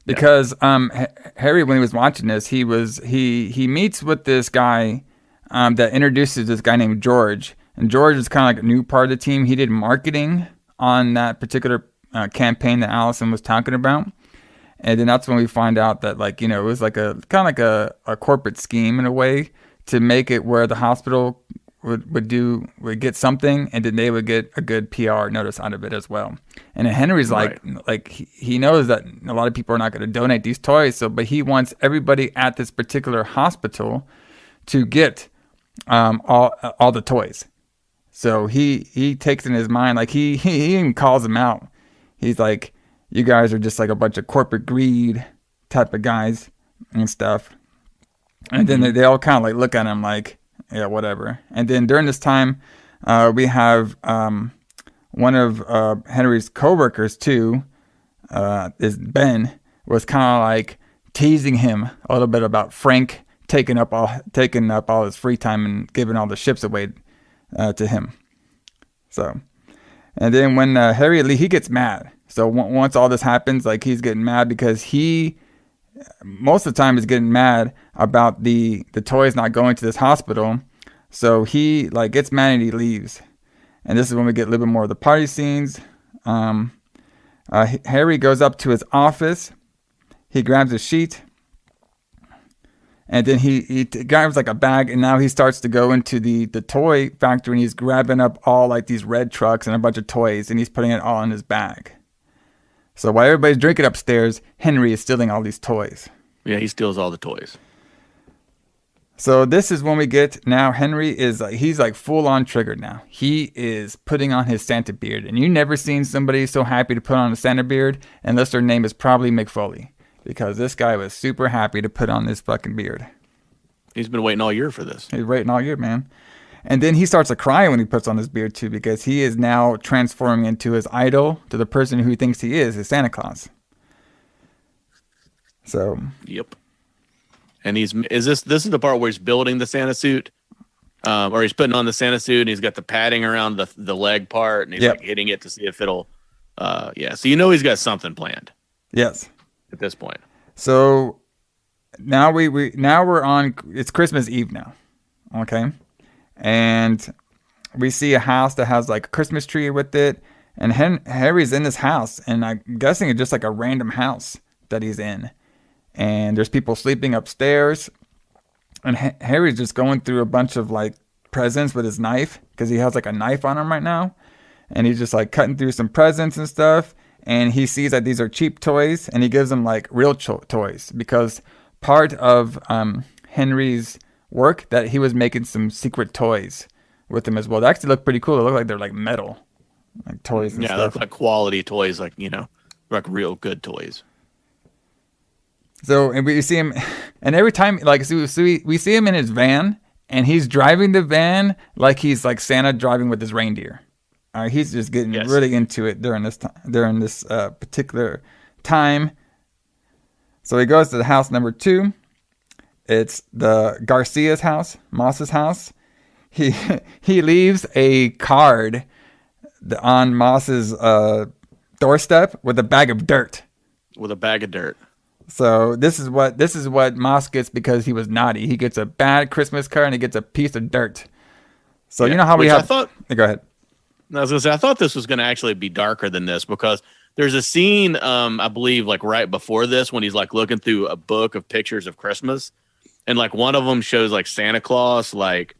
because Harry, when he was watching this, he meets with this guy that introduces this guy named George, and George is kind of like a new part of the team. He did marketing on that particular campaign that Allison was talking about, and then that's when we find out that like it was like a kind of like a corporate scheme in a way to make it where the hospital would get something, and then they would get a good PR notice out of it as well. And then Henry's like he knows that a lot of people are not going to donate these toys, but he wants everybody at this particular hospital to get all the toys. So he takes in his mind, like he even calls them out. He's like, you guys are just like a bunch of corporate greed type of guys and stuff. And then they all kind of like look at him like, yeah, whatever. And then during this time, we have one of Henry's coworkers too, is Ben, was kind of like teasing him a little bit about Frank taking up all his free time and giving all the ships away to him. So, and then when Harry he gets mad. So once all this happens, like he's getting mad because he most of the time is getting mad about the toys not going to this hospital. So he like gets mad and he leaves. And this is when we get a little bit more of the party scenes. Harry goes up to his office. He grabs a sheet. And then he grabs like a bag, and now he starts to go into the toy factory, and he's grabbing up all like these red trucks and a bunch of toys, and he's putting it all in his bag. So while everybody's drinking upstairs, Henry is stealing all these toys. Yeah, he steals all the toys. So this is when we get now. Henry is like he's like full on triggered now. He is putting on his Santa beard, and you never seen somebody so happy to put on a Santa beard unless their name is probably McFoley. Because this guy was super happy to put on this fucking beard. He's been waiting all year for this. He's waiting all year, man. And then he starts to cry when he puts on his beard too, because he is now transforming into his idol, to the person who he thinks he is, his Santa Claus. So. Yep. And this is the part where he's building the Santa suit, or he's putting on the Santa suit, and he's got the padding around the leg part, and he's like hitting it to see if it'll. Yeah. So he's got something planned. Yes. At this point. So now we're on, it's Christmas Eve now. Okay. And we see a house that has like a Christmas tree with it. And Harry's in this house, and I'm guessing it's just like a random house that he's in. And there's people sleeping upstairs. And Harry's just going through a bunch of like presents with his knife, because he has like a knife on him right now. And he's just like cutting through some presents and stuff. And he sees that these are cheap toys, and he gives them like real toys, because part of Henry's work that he was making some secret toys with them as well. They actually look pretty cool. They look like they're like metal, like toys and stuff. Yeah, look like quality toys, like like real good toys. So, and we see him, and every time like we see him in his van, and he's driving the van like he's like Santa driving with his reindeer. He's just getting really into it during this particular time. So he goes to the house number 2. It's the Garcia's house, Moss's house. He leaves a card on Moss's doorstep with a bag of dirt. So this is what Moss gets because he was naughty. He gets a bad Christmas card, and he gets a piece of dirt. So you know how we have. Go ahead. I was gonna say, I thought this was gonna actually be darker than this, because there's a scene, I believe, like right before this, when he's like looking through a book of pictures of Christmas, and like one of them shows like Santa Claus like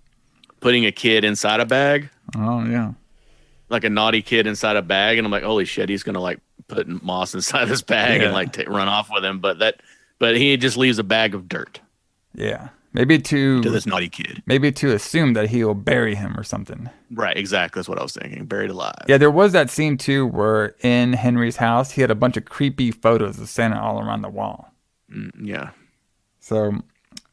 putting a kid inside a bag. Oh yeah, like a naughty kid inside a bag, and I'm like, holy shit, he's gonna like put Moss inside this bag and like run off with him, but he just leaves a bag of dirt. Yeah. Maybe to this naughty kid. Maybe to assume that he will bury him or something. Right, exactly. That's what I was thinking. Buried alive. Yeah, there was that scene too where in Henry's house he had a bunch of creepy photos of Santa all around the wall. Yeah. So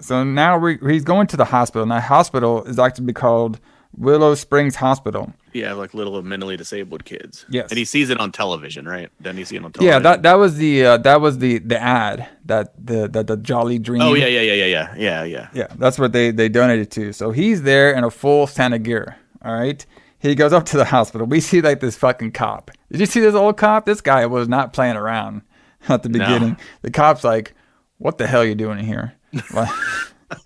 now he's going to the hospital. And that hospital is actually called Willow Springs Hospital. Yeah, like little mentally disabled kids. Yes. And he sees it on television, right? Doesn't he see it on television? Yeah, that was the ad that the Jolly Dream. Oh yeah. That's what they donated to. So he's there in a full Santa gear. All right. He goes up to the hospital. We see like this fucking cop. Did you see this old cop? This guy was not playing around at the beginning. No. The cop's like, "What the hell are you doing here?"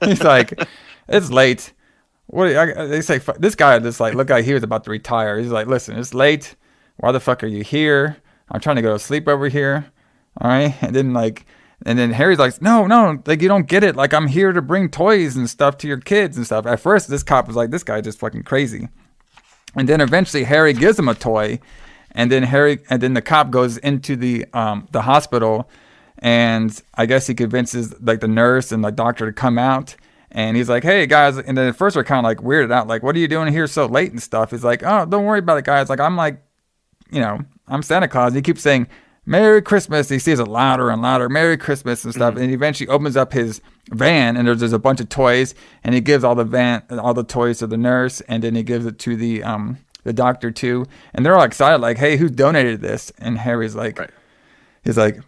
He's like, "It's late." They say this guy just like looked like he was about to retire. He's like, "Listen, it's late. Why the fuck are you here? I'm trying to go to sleep over here." All right, and then Harry's like, "No, like you don't get it. Like I'm here to bring toys and stuff to your kids and stuff." At first, this cop was like, "This guy just fucking crazy," and then eventually Harry gives him a toy, and then the cop goes into the hospital, and I guess he convinces like the nurse and the doctor to come out. And he's like, "Hey guys," and then at first we're kind of like weirded out, like, "What are you doing here so late and stuff?" He's like, "Oh, don't worry about it, guys. Like, I'm I'm Santa Claus." He keeps saying, "Merry Christmas." He says it louder and louder, "Merry Christmas" and stuff. And he eventually opens up his van, and there's a bunch of toys, and he gives all the toys to the nurse, and then he gives it to the doctor too. And they're all excited, like, "Hey, who donated this?" And Harry's like, he's like,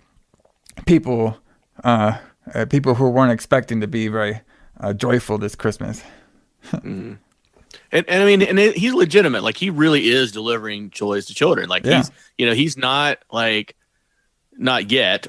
people who weren't expecting to be very joyful this Christmas. And I mean, he's legitimate. Like, he really is delivering toys to children. Like, he's not like, not yet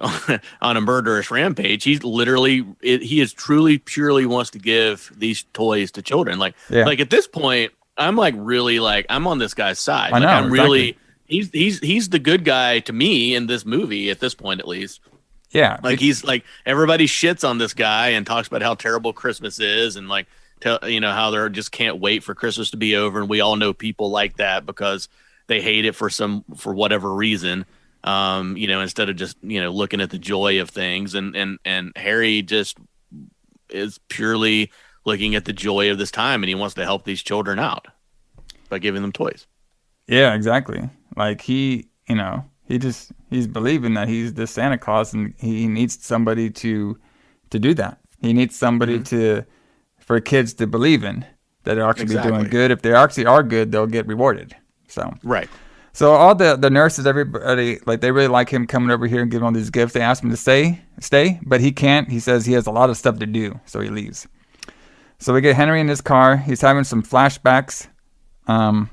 on a murderous rampage. He's literally, he is truly, purely wants to give these toys to children. Like at this point, I'm like, really, like, I'm on this guy's side. I know, I'm exactly. really, he's the good guy to me in this movie at this point, at least. Yeah. Like, he's like, everybody shits on this guy and talks about how terrible Christmas is. And like, how they just can't wait for Christmas to be over. And we all know people like that because they hate it for whatever reason. Instead of just, looking at the joy of things, and Harry just is purely looking at the joy of this time, and he wants to help these children out by giving them toys. Yeah, exactly. Like, he's believing that he's the Santa Claus, and he needs somebody to do that. He needs somebody for kids to believe in that they're actually doing good. If they actually are good, they'll get rewarded. So right. So all the nurses, everybody, like, they really like him coming over here and giving all these gifts. They ask him to stay, but he can't. He says he has a lot of stuff to do, so he leaves. So we get Henry in his car. He's having some flashbacks of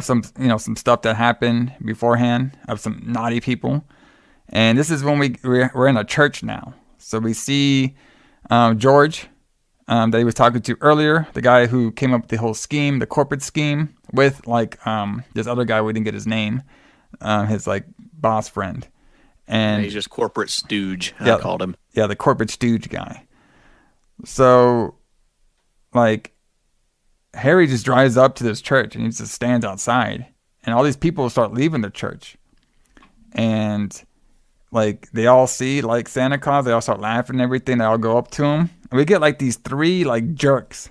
some stuff that happened beforehand, of some naughty people. And this is when we're in a church now. So we see George that he was talking to earlier, the guy who came up with the whole scheme, the corporate scheme, with like this other guy, we didn't get his name, his like boss friend. And he's just corporate stooge, I called him. Yeah, the corporate stooge guy. So like Harry just drives up to this church and he just stands outside, and all these people start leaving the church. And like they all see like Santa Claus, they all start laughing and everything, they all go up to him. And we get like these three like jerks,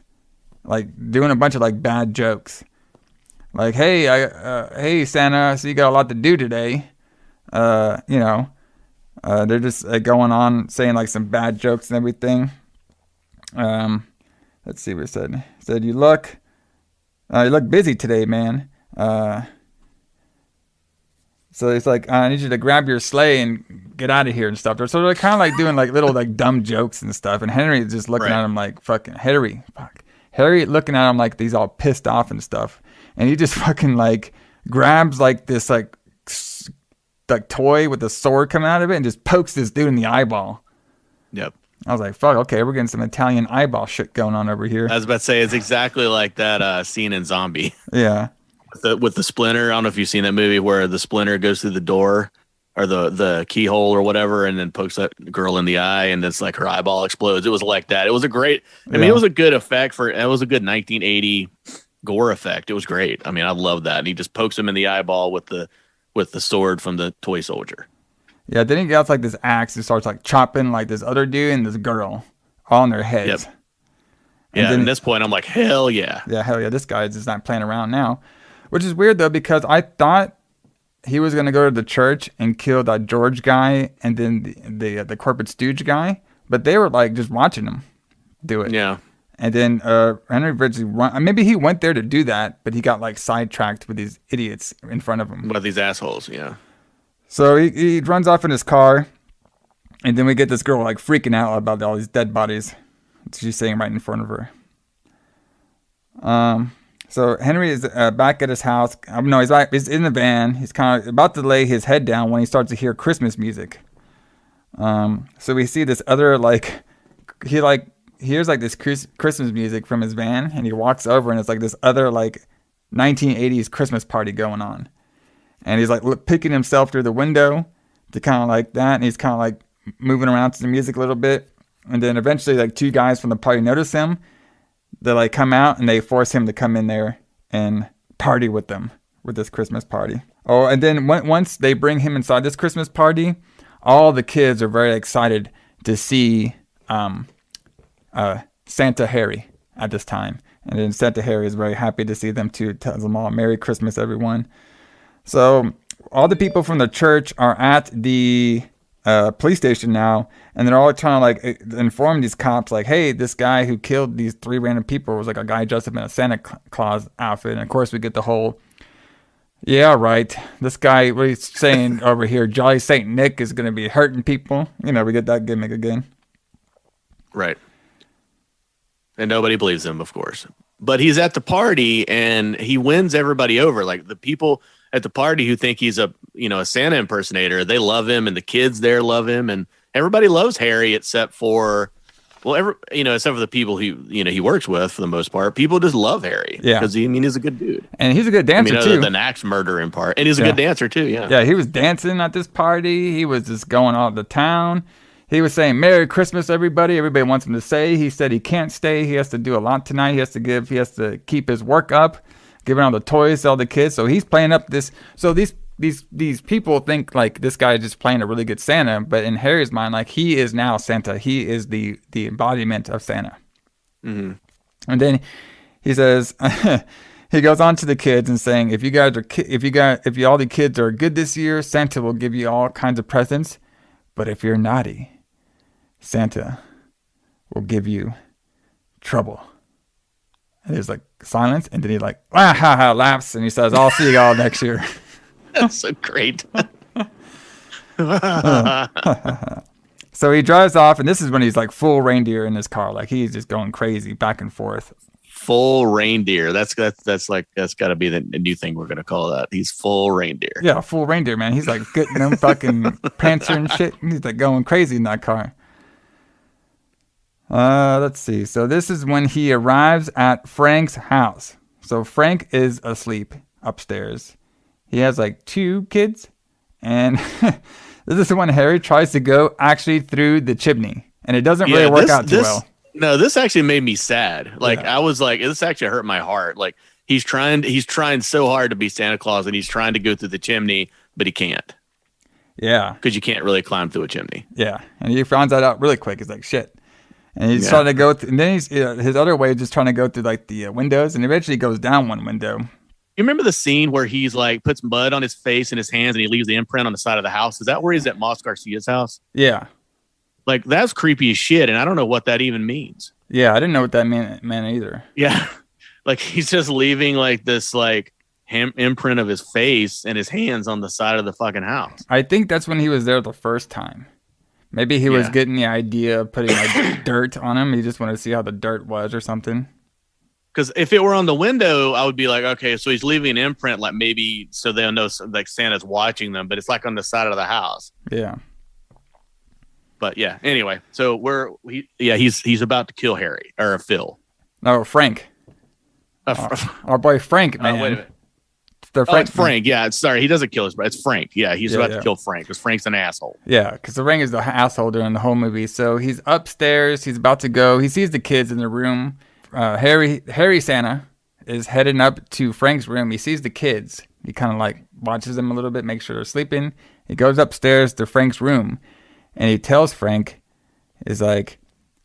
like doing a bunch of like bad jokes. Like, hey, hey Santa, I see you got a lot to do today. They're just going on saying like some bad jokes and everything. Let's see what it said. It said, you look busy today, man. So it's like, I need you to grab your sleigh and get out of here and stuff. So they're kind of like doing like little like dumb jokes and stuff. And Henry is just looking at him like fucking Harry looking at him like he's all pissed off and stuff. And he just fucking like grabs like this like toy with a sword coming out of it and just pokes this dude in the eyeball. Yep. I was like, fuck, okay, we're getting some Italian eyeball shit going on over here. I was about to say, it's exactly like that scene in Zombie. Yeah. With the splinter. I don't know if you've seen that movie where the splinter goes through the door or the keyhole or whatever and then pokes that girl in the eye and it's like her eyeball explodes. It was like that. It was a great, I mean, it was a good effect it was a good 1980 gore effect. It was great. I mean, I love that. And he just pokes him in the eyeball with the sword from the toy soldier. Yeah, then he gets like this axe and starts like chopping like this other dude and this girl all on their heads. Yep. Yeah, and at this point I'm like, hell yeah. Yeah, hell yeah. This guy is just not playing around now. Which is weird though, because I thought he was gonna go to the church and kill that George guy and then the corporate stooge guy, but they were like just watching him do it. Yeah. And then Henry Bridges maybe he went there to do that, but he got like sidetracked with these idiots in front of him. With these assholes, yeah. So he runs off in his car, and then we get this girl like freaking out about all these dead bodies. She's sitting right in front of her. So Henry is back at his house. No, he's in the van. He's kind of about to lay his head down when he starts to hear Christmas music. So we see this other he hears like this Christmas music from his van, and he walks over, and it's like this other like 1980s Christmas party going on. And he's like picking himself through the window to kind of like that, and he's kind of like moving around to the music a little bit. And then eventually like two guys from the party notice him. They like come out and they force him to come in there and party with them with this Christmas party. Oh, and then once they bring him inside this Christmas party, all the kids are very excited to see Santa Harry at this time. And then Santa Harry is very happy to see them too. Tells them all, Merry Christmas, everyone. So all the people from the church are at the police station now, and they're all trying to like inform these cops like, hey, this guy who killed these three random people was like a guy dressed up in a Santa Claus outfit. And of course we get the whole, yeah, right, this guy, what he's saying over here, Jolly Saint Nick is going to be hurting people. We get that gimmick again. Right. And nobody believes him, of course. But he's at the party and he wins everybody over. Like the people at the party who think he's a Santa impersonator, they love him, and the kids there love him, and everybody loves Harry except for except for the people he works with for the most part. People just love Harry. Yeah. Because he's a good dude. And he's a good dancer too. Other than axe murdering part. And he's a good dancer too, yeah. Yeah, he was dancing at this party. He was just going all the town. He was saying, "Merry Christmas, everybody." Everybody wants him to say. He said he can't stay. He has to do a lot tonight. He has to keep his work up, giving all the toys to all the kids. So he's playing up this. So these people think like this guy is just playing a really good Santa, but in Harry's mind, like he is now Santa. He is the embodiment of Santa. Mm-hmm. And then he says, he goes on to the kids and saying, if all the kids are good this year, Santa will give you all kinds of presents. But if you're naughty, Santa will give you trouble. And there's like silence, and then he like laughs, and he says, "I'll see you all next year." That's so great. So he drives off, and this is when he's like full reindeer in his car, like he's just going crazy back and forth. Full reindeer. That's got to be the new thing we're gonna call that. He's full reindeer. Yeah, full reindeer, man. He's like getting them fucking prancer and shit. He's like going crazy in that car. Let's see. So this is when he arrives at Frank's house. So Frank is asleep upstairs. He has like 2 kids, and this is when Harry tries to go actually through the chimney, and it doesn't really work out too well. No, this actually made me sad. Like I was like, this actually hurt my heart. Like he's trying so hard to be Santa Claus, and he's trying to go through the chimney, but he can't. Yeah, because you can't really climb through a chimney. Yeah, and he finds that out really quick. He's like, shit. And he's trying to go through, and then his other way is just trying to go through like the windows, and eventually goes down one window. You remember the scene where he's like puts mud on his face and his hands, and he leaves the imprint on the side of the house? Is that where he's at Moss Garcia's house? Yeah. Like that's creepy as shit, and I don't know what that even means. Yeah, I didn't know what that meant either. Yeah, like he's just leaving like this like imprint of his face and his hands on the side of the fucking house. I think that's when he was there the first time. Maybe he was getting the idea of putting like dirt on him. He just wanted to see how the dirt was or something. Because if it were on the window, I would be like, okay, so he's leaving an imprint, like maybe so they'll know like Santa's watching them. But it's like on the side of the house. Yeah. But yeah, anyway, so he's about to kill Harry or Phil. No, Frank. Our boy Frank, man. Wait a minute. It's Frank. Yeah, sorry, he doesn't kill his brother. It's Frank. Yeah, he's about to kill Frank because Frank's an asshole. Yeah, because the Frank is the asshole during the whole movie. So he's upstairs. He's about to go. He sees the kids in the room. Harry Santa is heading up to Frank's room. He sees the kids. He kind of like watches them a little bit, make sure they're sleeping. He goes upstairs to Frank's room, and he tells Frank, is like,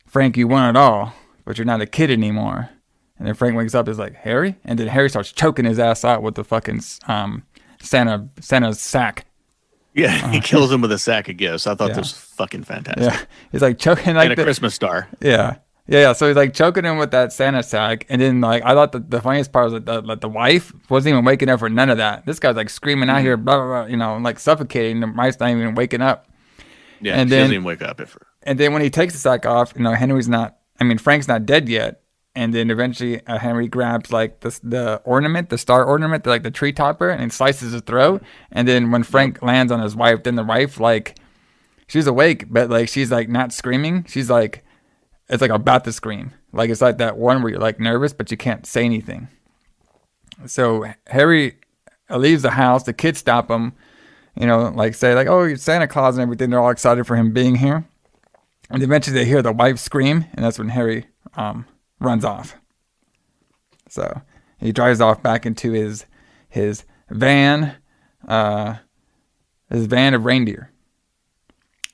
"Frank, you won it all, but you're not a kid anymore." And then Frank wakes up, is like, "Harry?" And then Harry starts choking his ass out with the fucking Santa's sack. Yeah, he kills him with a sack of gifts. I thought this was fucking fantastic. Yeah, he's like choking like and a Christmas star. Yeah. So he's like choking him with that Santa sack, and then like I thought the funniest part was that the wife wasn't even waking up for none of that. This guy's like screaming out here, blah blah blah, like suffocating. The wife's not even waking up. Yeah, and she doesn't even wake up. And then when he takes the sack off, Frank's not dead yet. And then eventually Henry grabs like the ornament, the star ornament, like the tree topper, and slices his throat. And then when Frank lands on his wife, then the wife, like, she's awake, but like she's like not screaming. She's like, it's like about to scream. Like it's like that one where you're like nervous, but you can't say anything. So Harry leaves the house. The kids stop him, like say like, "Oh, you're Santa Claus" and everything. They're all excited for him being here. And eventually they hear the wife scream, and that's when Harry runs off. So he drives off back into his van, his van of reindeer.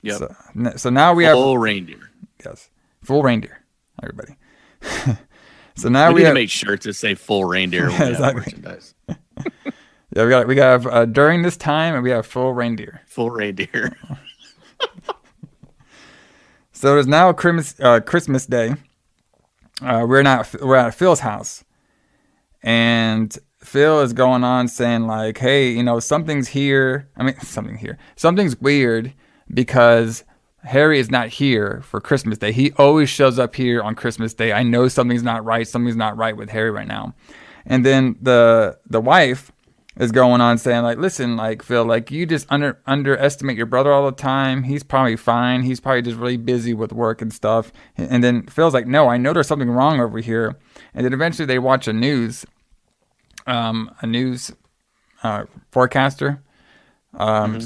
Yep. So now we have full reindeer. Yes, full reindeer, everybody. So now we need to make shirts that say "full reindeer" when we have merchandise. Yeah, we got during this time, and we have full reindeer. Full reindeer. So it's now Christmas Day. We're at Phil's house, and Phil is going on saying like, "Hey, something's here. Something's weird because Harry is not here for Christmas Day. He always shows up here on Christmas Day. I know something's not right. Something's not right with Harry right now. And then the wife is going on saying, like, listen, like, Phil, like, you just underestimate your brother all the time. He's probably fine. He's probably just really busy with work and stuff. And then Phil's like, no, I know there's something wrong over here. And then eventually they watch a news forecaster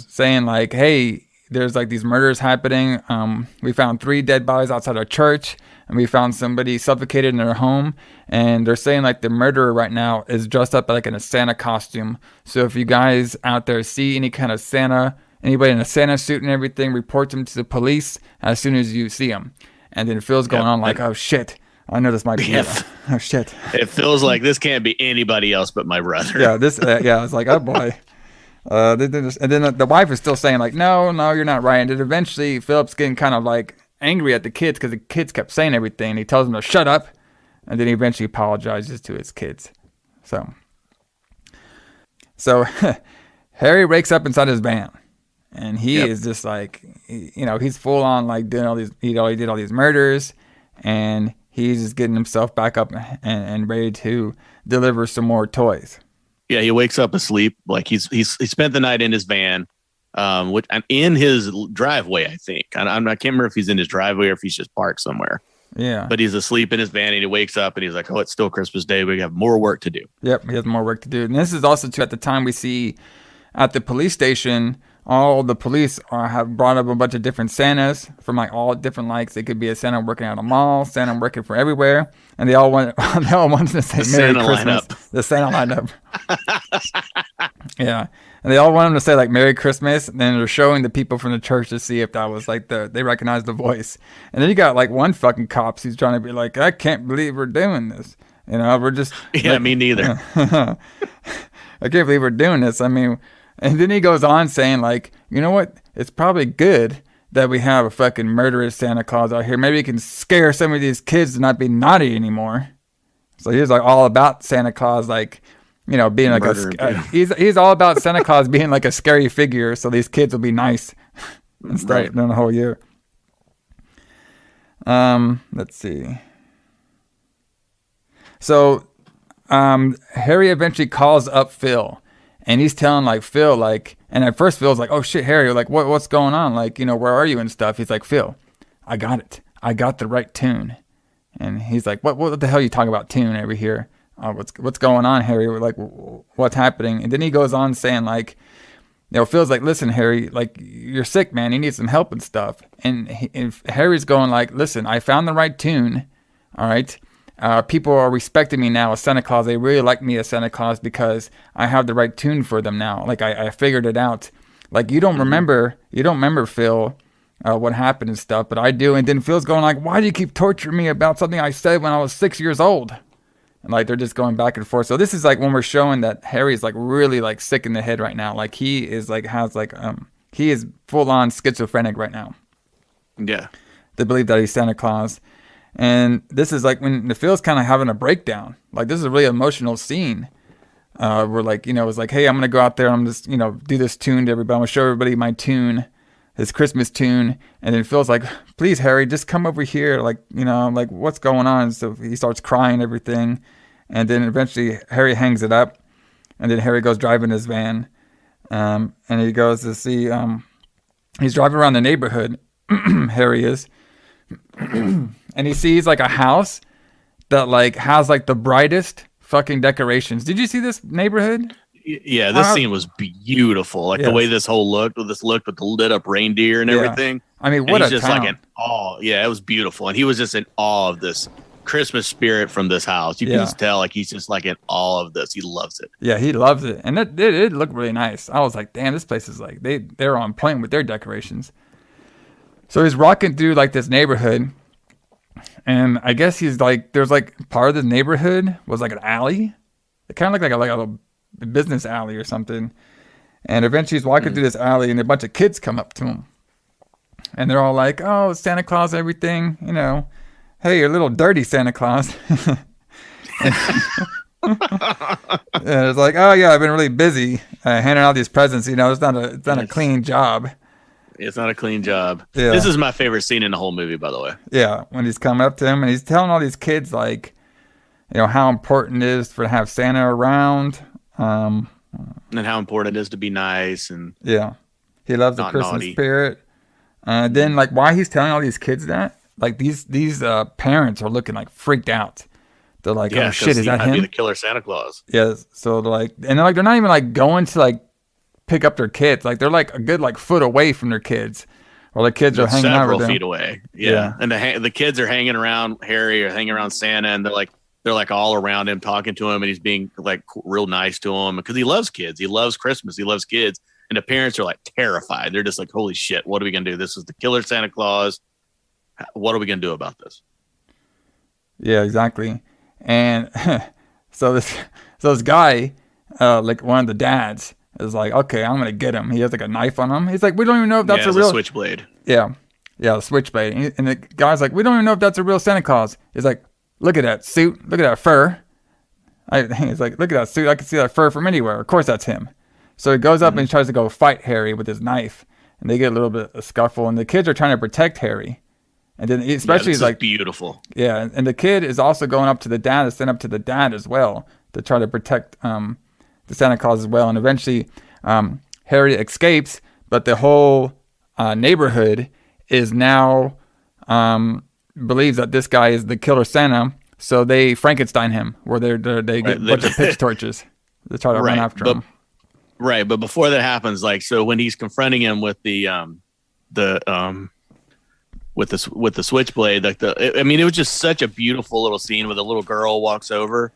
saying, like, hey, there's like these murders happening. We found 3 dead bodies outside our church, and we found somebody suffocated in their home. And they're saying like the murderer right now is dressed up like in a Santa costume. So if you guys out there see any kind of Santa, anybody in a Santa suit and everything, report them to the police as soon as you see them. And then Phil's going on like, oh shit, I know this might be oh shit. It feels like this can't be anybody else but my brother. Yeah, this it's like, oh boy. And then the wife is still saying like, no, you're not right. And then eventually Philip's getting kind of like angry at the kids because the kids kept saying everything. He tells them to shut up, and then he eventually apologizes to his kids. So Harry wakes up inside his van, and he is just like, he's full on like doing all these. He did all these murders, and he's just getting himself back up and ready to deliver some more toys. Yeah, he wakes up asleep. Like he spent the night in his van, which in his driveway, I think. I can't remember if he's in his driveway or if he's just parked somewhere. Yeah. But he's asleep in his van, and he wakes up and he's like, oh, it's still Christmas Day. We have more work to do. Yep, he has more work to do. And this is also too, at the time we see at the police station, all the police have brought up a bunch of different Santas from like all different likes. It could be a Santa working at a mall, Santa working for everywhere, and they all wanted to say Merry Christmas. The Santa lineup. Yeah, and they all want him to say like Merry Christmas, and then they're showing the people from the church to see if that was like they recognize the voice. And then you got like one fucking cops who's trying to be like, I can't believe we're doing this. We're just me neither. I can't believe we're doing this. I mean. And then he goes on saying, like, you know what? It's probably good that we have a fucking murderous Santa Claus out here. Maybe he can scare some of these kids to not be naughty anymore. So he's like all about Santa Claus, like, being like he's all about Santa Claus being like a scary figure, so these kids will be nice and stuff during the whole year. Let's see. So, Harry eventually calls up Phil. And he's telling like Phil, like, and at first Phil's like, oh shit, Harry, like what's going on? Like, where are you and stuff? He's like, Phil, I got it. I got the right tune. And he's like, what the hell are you talking about tune over here? What's going on, Harry? Like, what's happening? And then he goes on saying like, Phil's like, listen, Harry, like, you're sick, man. You need some help and stuff. And Harry's going like, listen, I found the right tune. All right. People are respecting me now as Santa Claus. They really like me as Santa Claus because I have the right tune for them now. Like I figured it out. Like you don't remember Phil, what happened and stuff, but I do. And then Phil's going like, why do you keep torturing me about something I said when I was 6 years old? And like they're just going back and forth. So this is like when we're showing that Harry's like really like sick in the head right now. Like he is like he is full on schizophrenic right now. Yeah. To believe that he's Santa Claus. And this is like when the Phil's kind of having a breakdown. Like this is a really emotional scene. Where like, it's like, hey, I'm going to go out there. I'm just, do this tune to everybody. I'm going to show everybody my tune, his Christmas tune. And then Phil's like, please, Harry, just come over here. Like, like what's going on? So he starts crying and everything. And then eventually Harry hangs it up. And then Harry goes driving his van. And he goes to see, he's driving around the neighborhood. Harry is. And he sees like a house that like has like the brightest fucking decorations. Did you see this neighborhood? Yeah, this scene was beautiful. Like the way this whole looked with the lit up reindeer and everything. I mean, what he's a just town. like in awe. Yeah, it was beautiful. And he was just in awe of this Christmas spirit from this house. You can just tell like he's just like in awe of this. He loves it. Yeah, he loves it. And it looked really nice. I was like, damn, this place is like they're on point with their decorations. So he's walking through like this neighborhood. And I guess he's like, there's like part of the neighborhood was like an alley. It kind of looked like a business alley or something. And eventually he's walking through this alley and a bunch of kids come up to him. And they're all like, oh, Santa Claus, everything, Hey, you're a little dirty, Santa Claus. And it's like, oh yeah, I've been really busy handing out these presents. It's not a clean job. It's not a clean job. Yeah. This is my favorite scene in the whole movie, by the way. Yeah, when he's coming up to him and he's telling all these kids, like, you know, how important it is to have Santa around. And how important it is to be nice. And yeah, he loves the Christmas naughty. spirit. Then, like, why he's telling all these kids that, like, these parents are looking, like, freaked out. They're like, yeah, oh, shit, is that I'd be him? the killer Santa Claus. Yes. So, they're like, and they're not even, like, going to, like, pick up their kids. Like, they're, like, a good, like, foot away from their kids. Or the kids are hanging out with them. Several feet away. Yeah. And the kids are hanging around Harry or hanging around Santa, and they're like all around him, talking to him, and he's being like real nice to him because he loves kids. He loves Christmas. He loves kids. And the parents are like terrified. They're just like, holy shit, what are we going to do? This is the killer Santa Claus. What are we going to do about this? Yeah, exactly. And so this guy, like one of the dads, is like, okay, I'm gonna get him. He has like a knife on him. He's like, we don't even know if that's a real switchblade. Yeah, the switchblade. And the guy's like, we don't even know if that's a real Santa Claus. He's like, look at that suit, look at that fur. He's like, look at that suit. I can see that fur from anywhere. Of course, that's him. So he goes up and he tries to go fight Harry with his knife, and they get a little bit of a scuffle. And the kids are trying to protect Harry, and then especially this like is beautiful. Yeah, and the kid is also going up to the dad to stand up to the dad as well to try to protect the Santa Claus as well. And eventually Harry escapes, but the whole neighborhood is now believes that this guy is the killer Santa, so they Frankenstein him, where they get a bunch of pitch torches to try to run after him. Right, but before that happens, like, so when he's confronting him with the switchblade, like it was just such a beautiful little scene where the little girl walks over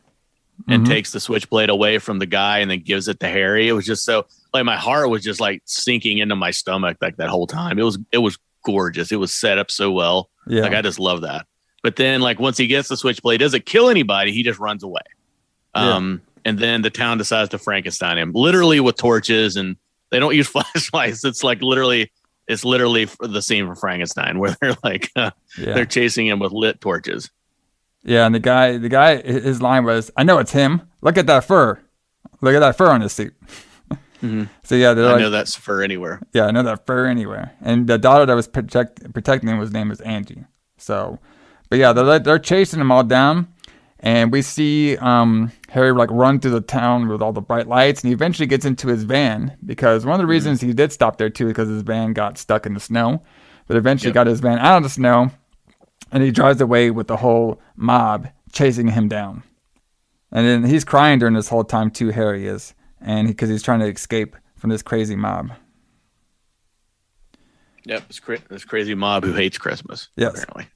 and takes the switchblade away from the guy and then gives it to Harry. It was just so, like, my heart was just like sinking into my stomach like that whole time. It was gorgeous. It was set up so well. Yeah. Like, I just love that. But then, like, once he gets the switchblade, doesn't kill anybody. He just runs away. And then the town decides to Frankenstein him, literally with torches, and they don't use flashlights. It's literally the scene from Frankenstein where they're like, they're chasing him with lit torches. Yeah, and the guy, his line was, "I know it's him. Look at that fur. Look at that fur on his suit." So yeah, I know that's fur anywhere. Yeah, I know that fur anywhere. And the daughter that was protecting him was name is Angie. So, but yeah, they're chasing him all down, and we see Harry like run through the town with all the bright lights, and he eventually gets into his van because one of the reasons he did stop there too is because his van got stuck in the snow, but eventually got his van out of the snow. And he drives away with the whole mob chasing him down. And then he's crying during this whole time too, Harry is. And because he's trying to escape from this crazy mob. Yep, this crazy mob who hates Christmas. Yes. Apparently.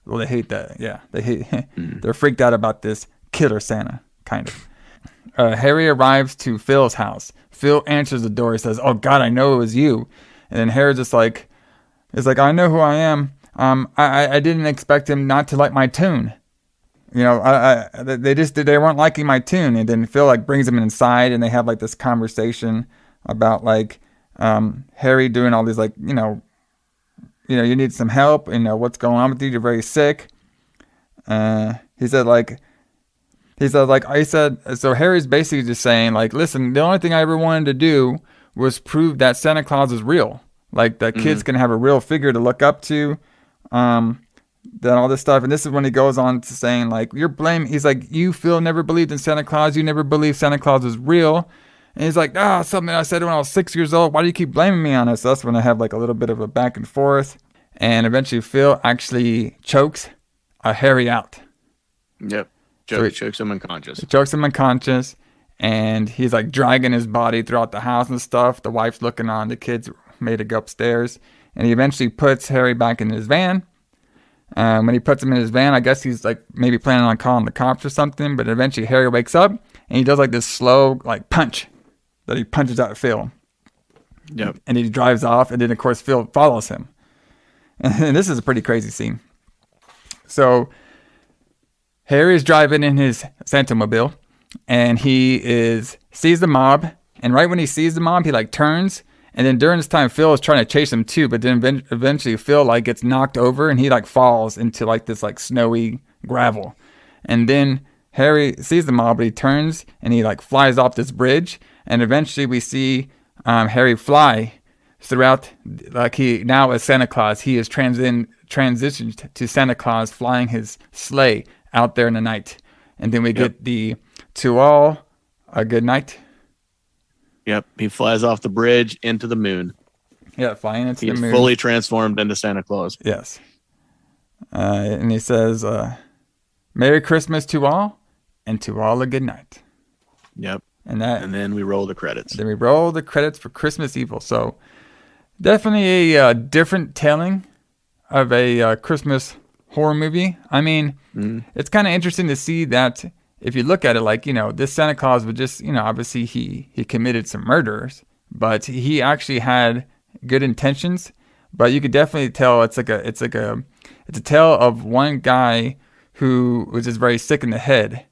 Well, they hate that. Yeah, they hate. They're freaked out about this killer Santa, kind of. Harry arrives to Phil's house. Phil answers the door. He says, "Oh God, I know it was you." And then Harry's just like, "I know who I am. I didn't expect him not to like my tune. You know, they weren't liking my tune." And then Phil like brings him inside, and they have like this conversation about like Harry doing all these like, you know, you need some help. You know, what's going on with you? You're very sick. He said, so Harry's basically just saying like, listen, the only thing I ever wanted to do was prove that Santa Claus is real. Like that kids can have a real figure to look up to. Then all this stuff, and this is when he goes on to saying like, he's like, you Phil never believed in Santa Claus, you never believed Santa Claus was real. And he's like, something I said when I was 6 years old, why do you keep blaming me on it? So that's when I have like a little bit of a back and forth, and eventually Phil actually chokes Harry out. Yep. Chokes him unconscious. Chokes him unconscious, and he's like dragging his body throughout the house and stuff. The wife's looking on, the kids made it go upstairs, and he eventually puts Harry back in his van. When he puts him in his van, I guess he's like maybe planning on calling the cops or something, but eventually Harry wakes up and he does like this slow like punch that he punches out Phil. Yep. And he drives off, and then of course Phil follows him. And this is a pretty crazy scene. So Harry is driving in his Santamobile, and he sees the mob, and right when he sees the mob, he like turns. And then during this time, Phil is trying to chase him too, but then eventually Phil like gets knocked over, and he like falls into like this like snowy gravel. And then Harry sees the mob, but he turns and he like flies off this bridge, and eventually we see Harry fly throughout, like he now as Santa Claus, he is transitioned to Santa Claus flying his sleigh out there in the night. And then we get the "To All a Good Night." Yep, he flies off the bridge into the moon. Yeah, flying into the moon. He's fully transformed into Santa Claus. Yes. And he says, "Merry Christmas to all, and to all a good night." Yep. And then we roll the credits. Then we roll the credits for Christmas Evil. So definitely a different telling of a Christmas horror movie. I mean, it's kind of interesting to see that if you look at it, like, you know, this Santa Claus would just, you know, obviously he committed some murders, but he actually had good intentions. But you could definitely tell it's a tale of one guy who was just very sick in the head.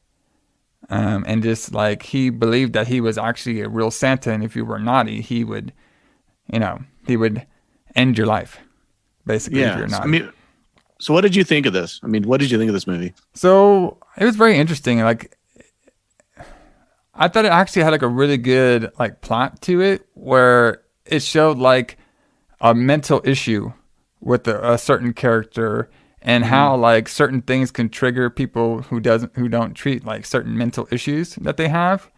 And just like he believed that he was actually a real Santa, and if you were naughty, he would end your life, basically. If you're naughty. I mean, so what did you think of this? I mean, what did you think of this movie? So it was very interesting. Like, I thought it actually had like a really good like plot to it, where it showed like a mental issue with a certain character. And how like certain things can trigger people who don't treat like certain mental issues that they have.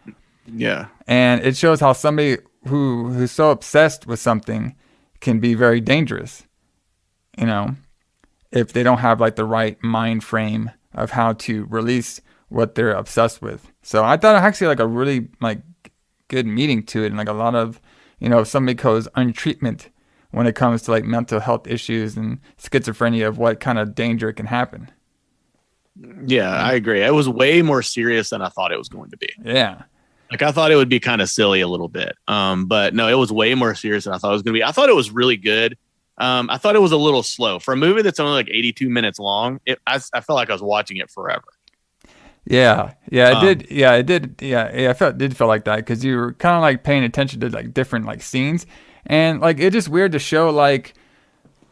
Yeah. And it shows how somebody who's so obsessed with something can be very dangerous, you know, if they don't have like the right mind frame of how to release what they're obsessed with. So I thought it actually like a really like good meaning to it, and like a lot of, you know, if somebody goes untreatment when it comes to like mental health issues and schizophrenia, of what kind of danger it can happen. Yeah, I agree. It was way more serious than I thought it was going to be. Yeah. Like I thought it would be kind of silly a little bit. But no, it was way more serious than I thought it was going to be. I thought it was really good. I thought it was a little slow for a movie that's only like 82 minutes long. I felt like I was watching it forever. Yeah, it did. Yeah, it did. Yeah, it did feel like that, because you were kind of like paying attention to like different like scenes. And like it's just weird to show like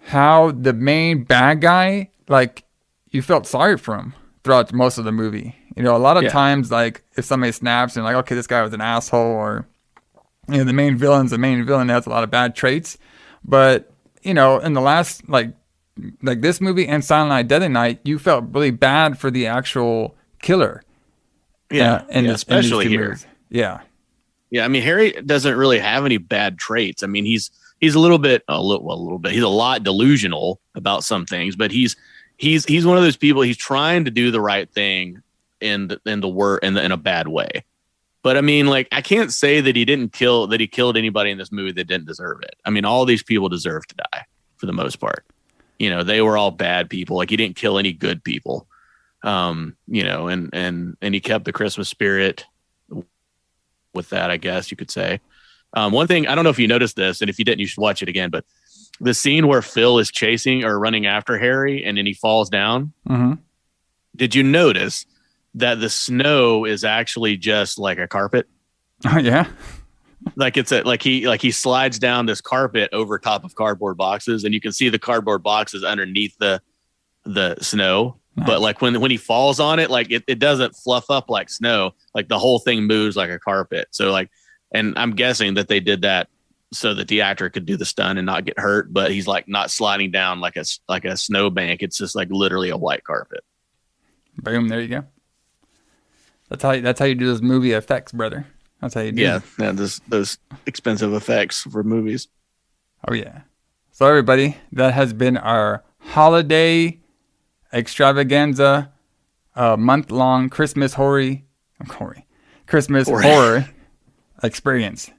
how the main bad guy, like you felt sorry for him throughout most of the movie. You know, a lot of times like if somebody snaps and like, okay, this guy was an asshole, or, you know, the main villain has a lot of bad traits. But, you know, in the last like this movie and Silent Night, Deadly Night, you felt really bad for the actual killer. Yeah, especially here. Movies. Yeah. Yeah, I mean, Harry doesn't really have any bad traits. I mean, he's a little bit. He's a lot delusional about some things, but he's one of those people. He's trying to do the right thing in a bad way. But I mean, like, I can't say that he killed anybody in this movie that didn't deserve it. I mean, all these people deserve to die for the most part. You know, they were all bad people. Like, he didn't kill any good people. You know, and he kept the Christmas spirit with that, I guess you could say. One thing, I don't know if you noticed this, and if you didn't, you should watch it again, but the scene where Phil is chasing or running after Harry and then he falls down. Mm-hmm. Did you notice that the snow is actually just like a carpet? Oh, yeah. Like he slides down this carpet over top of cardboard boxes, and you can see the cardboard boxes underneath the snow. Nice. But like when he falls on it, like it doesn't fluff up like snow. Like the whole thing moves like a carpet. So like, and I'm guessing that they did that so that the actor could do the stunt and not get hurt. But he's like not sliding down like a snow bank. It's just like literally a white carpet. Boom! There you go. That's how you do those movie effects, brother. That's how you do. Yeah, those expensive effects for movies. Oh yeah. So everybody, that has been our holiday extravaganza, month-long Christmas horror experience.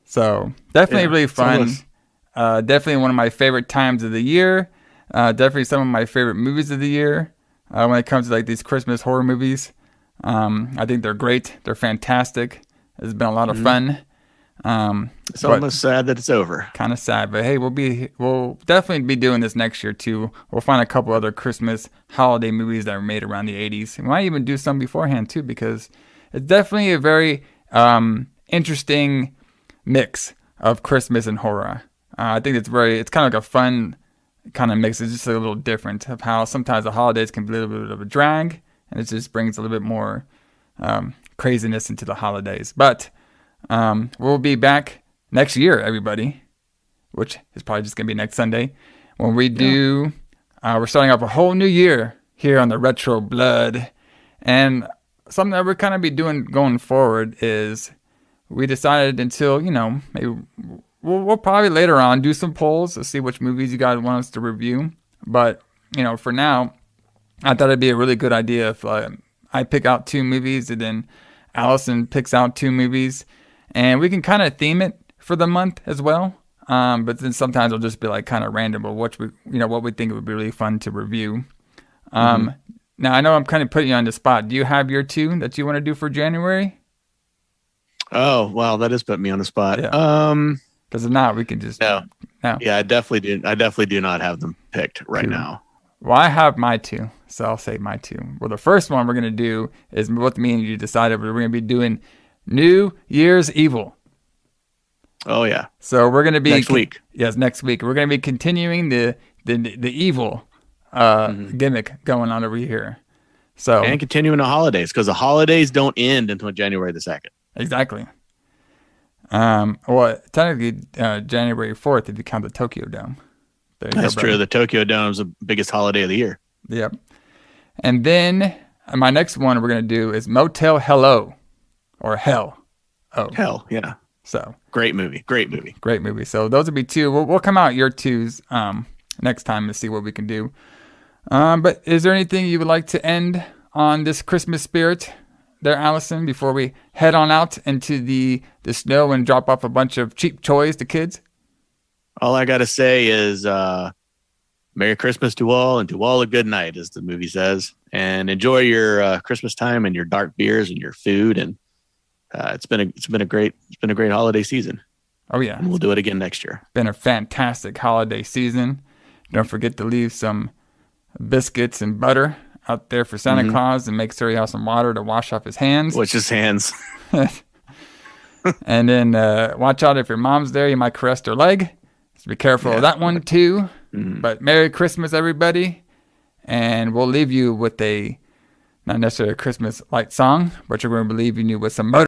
So definitely really fun. Definitely one of my favorite times of the year. Definitely some of my favorite movies of the year. When it comes to like these Christmas horror movies, I think they're great. They're fantastic. It's been a lot of fun. It's almost sad that it's over. Kind of sad, but hey, we'll definitely be doing this next year too. We'll find a couple other Christmas holiday movies that were made around the 80s. We might even do some beforehand too, because it's definitely a very interesting mix of Christmas and horror. I think it's kind of like a fun kind of mix. It's just a little different of how sometimes the holidays can be a little bit of a drag, and it just brings a little bit more craziness into the holidays. But we'll be back next year, everybody. which is probably just going to be next Sunday, when we do, we're starting off a whole new year here on the Retro Blood. And something that we're kind of be doing going forward is we decided until, maybe we'll probably later on do some polls to see which movies you guys want us to review. But, for now, I thought it'd be a really good idea if I pick out 2 movies and then Allison picks out 2 movies, and we can kind of theme it for the month as well. But then sometimes it'll just be like kind of random, but what we think would be really fun to review. Now I know I'm kind of putting you on the spot. Do you have your 2 that you want to do for January? Oh, wow, that is putting me on the spot. Yeah. Because if not, we can just no. Yeah, I definitely do not have them picked right now. Well, I have my 2, so I'll say my 2. Well, the first one we're going to do is what me and you decided we're going to be doing New Year's Evil. Oh, yeah. So we're going to be... Next week. Yes, next week. We're going to be continuing the evil gimmick going on over here. So and continuing the holidays, because the holidays don't end until January the 2nd. Exactly. Well, technically January 4th if you count the Tokyo Dome. That's true. The Tokyo Dome is the biggest holiday of the year. Yep. And then my next one we're going to do is Motel Hello or Hell. Oh. Hell, yeah. So great movie. So those would be 2. We'll come out your 2s next time to see what we can do. But is there anything you would like to end on this Christmas spirit there, Allison, before we head on out into the snow and drop off a bunch of cheap toys to kids? All I got to say is Merry Christmas to all, and to all a good night, as the movie says. And enjoy your Christmas time and your dark beers and your food. And it's been a great holiday season. Oh yeah, and we'll do it again next year. Been a fantastic holiday season. Don't forget to leave some biscuits and butter out there for Santa Claus, and make sure you have some water to wash off his hands. Wash his hands. And then watch out if your mom's there, you might caress her leg. So be careful of that one too. But Merry Christmas, everybody. And we'll leave you with not necessarily a Christmas light song, but you're going to be leaving you with some motor.